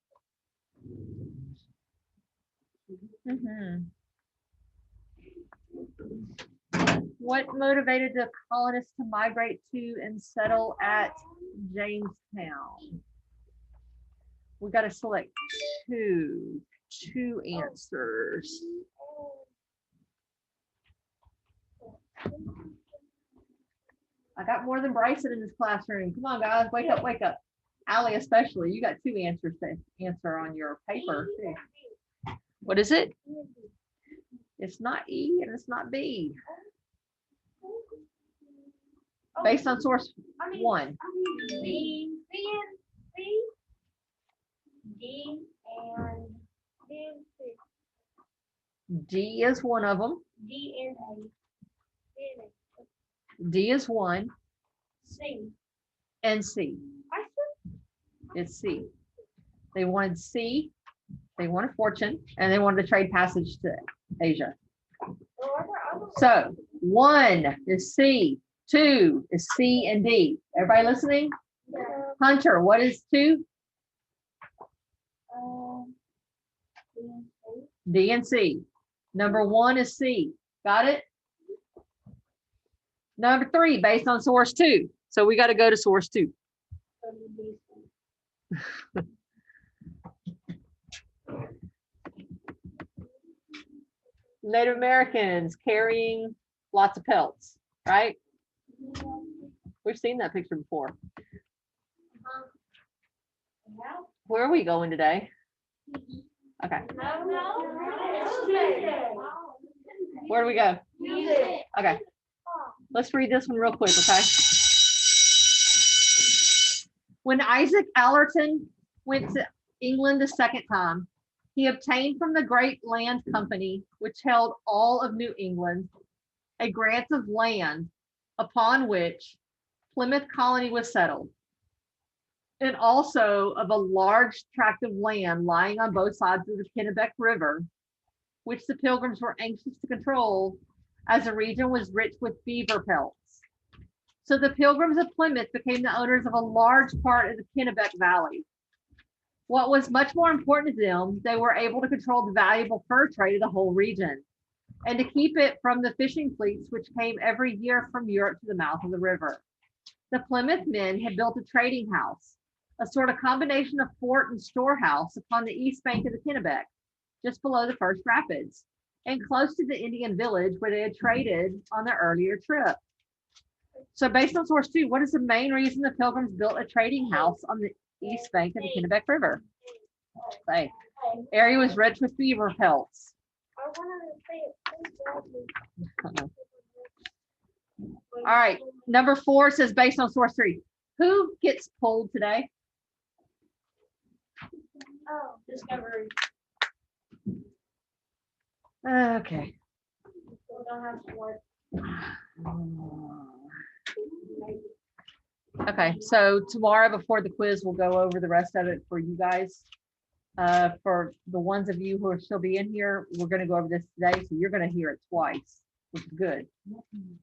What motivated the colonists to migrate to and settle at Jamestown? We got to select two answers. I got more than Bryson in this classroom. Come on, guys, wake up, wake up. Allie, especially, you got two answers to answer on your paper too. What is it? It's not E and it's not B. Based on source one. B and C. D and C. D is one of them. D and A. D is one. C. And C. It's C. They wanted C. They wanted fortune, and they wanted to trade passage to Asia. So 1 is C, 2 is C and D. Everybody listening? Yeah. Hunter, what is 2? D and C. Number 1 is C. Got it? Number 3, based on source 2. So we got to go to source 2. Native Americans carrying lots of pelts, right? We've seen that picture before. Where are we going today? Okay. Where do we go? Okay. Let's read this one real quick, okay? When Isaac Allerton went to England the second time, he obtained from the Great Land Company, which held all of New England, a grant of land upon which Plymouth Colony was settled, and also of a large tract of land lying on both sides of the Kennebec River, which the Pilgrims were anxious to control, as the region was rich with beaver pelts. So the Pilgrims of Plymouth became the owners of a large part of the Kennebec Valley. What was much more important to them, they were able to control the valuable fur trade of the whole region, and to keep it from the fishing fleets which came every year from Europe to the mouth of the river. The Plymouth men had built a trading house, a sort of combination of fort and storehouse upon the east bank of the Kennebec, just below the first rapids, and close to the Indian village where they had traded on their earlier trip. So based on source 2, what is the main reason the Pilgrims built a trading house on the east bank of the Kennebec River? Say, area was rich with beaver pelts. I wanted to say it so badly. All right, number 4 says based on source 3. Who gets pulled today? Oh, Discovery. Okay. We don't have to work. Okay, so tomorrow before the quiz, we'll go over the rest of it for you guys. For the ones of you who are still being here, we're going to go over this today, so you're going to hear it twice, which is good.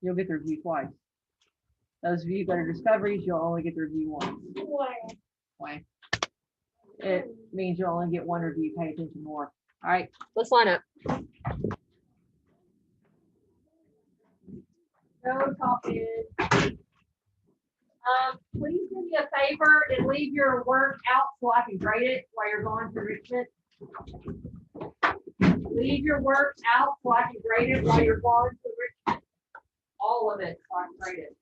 You'll get the review twice. Those of you that are discoveries, you'll only get the review once. Why? It means you'll only get one review. Pay attention more. All right, let's line up. No talking. Please do me a favor and leave your work out so I can grade it while you're going to Richmond. Leave your work out so I can grade it while you're going to Richmond. All of it so I can grade it.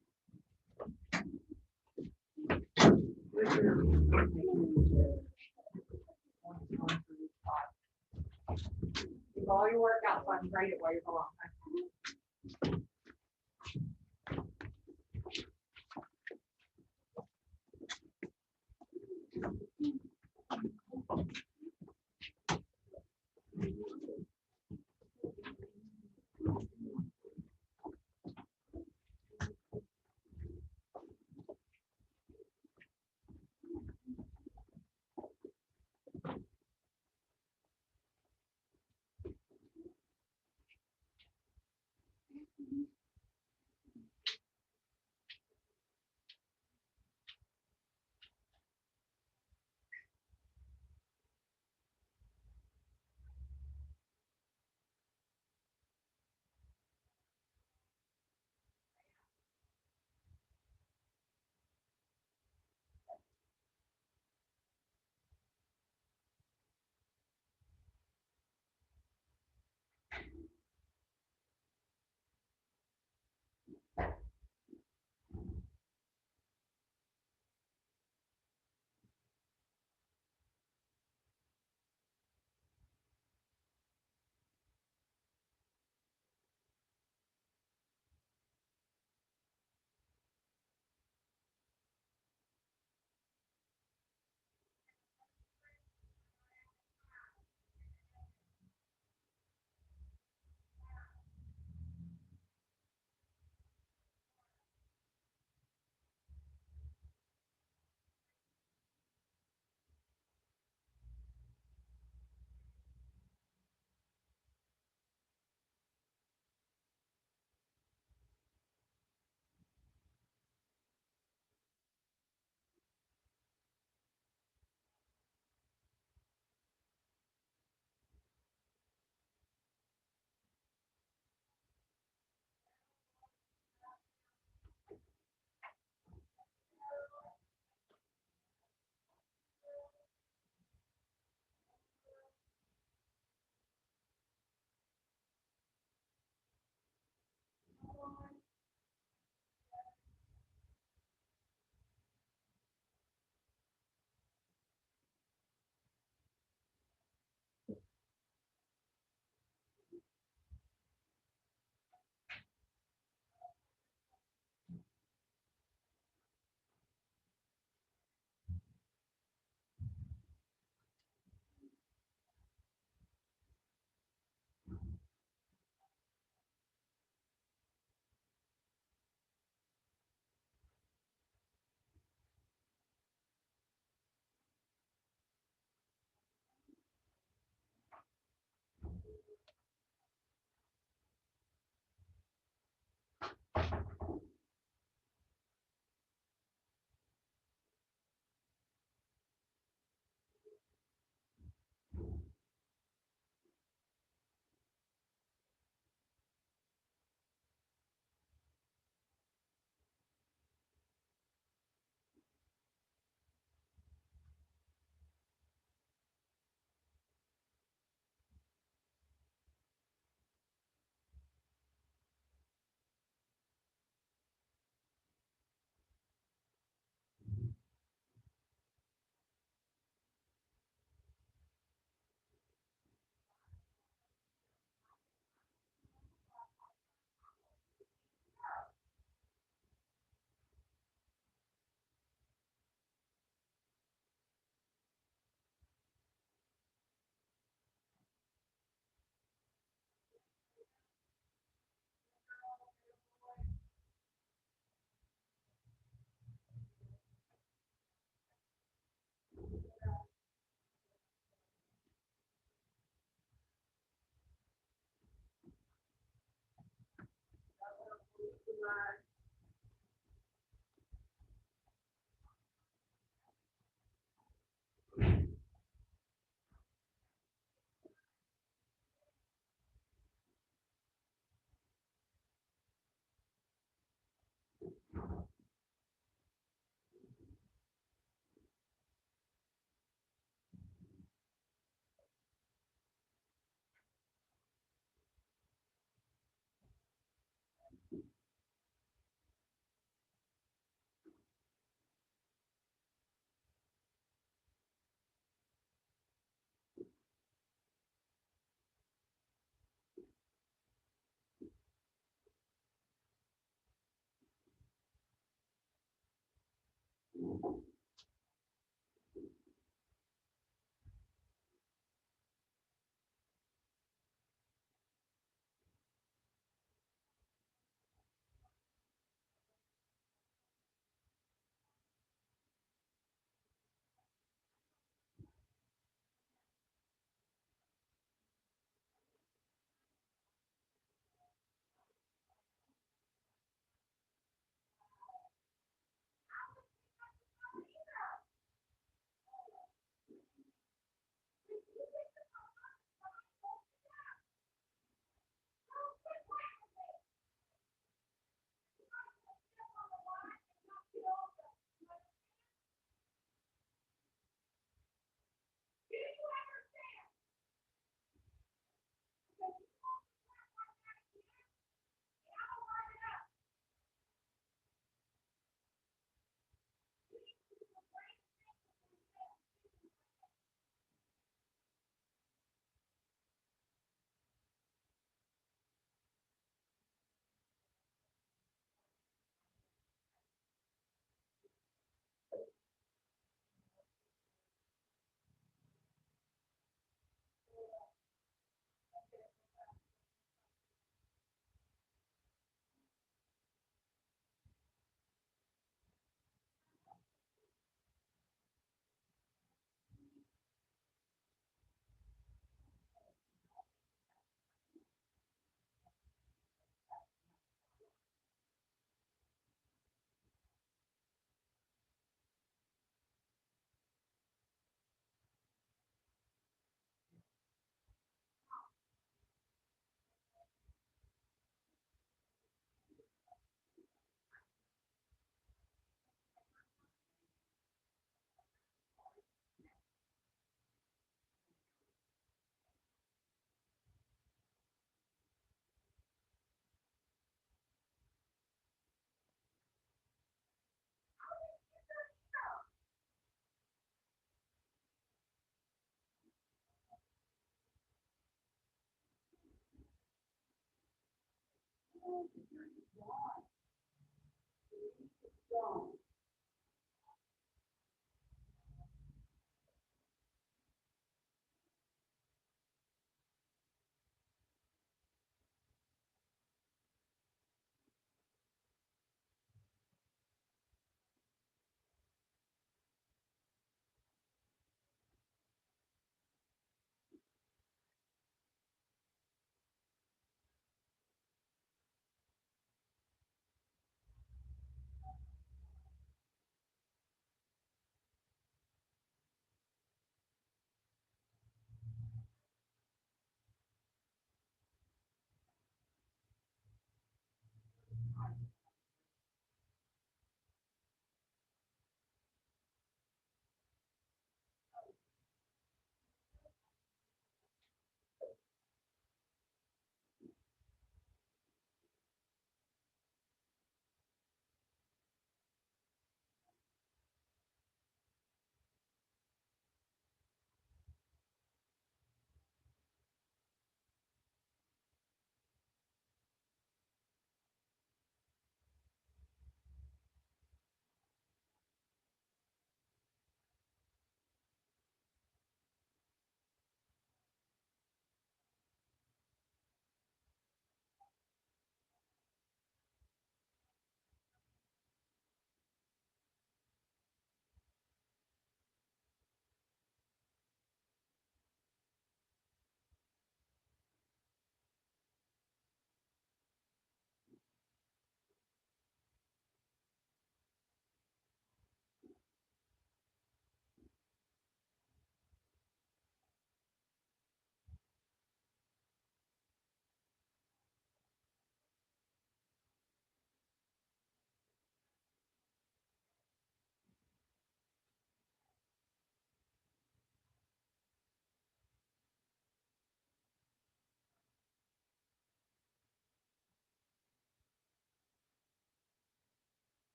Leave all your work out so I can grade it while you're gone.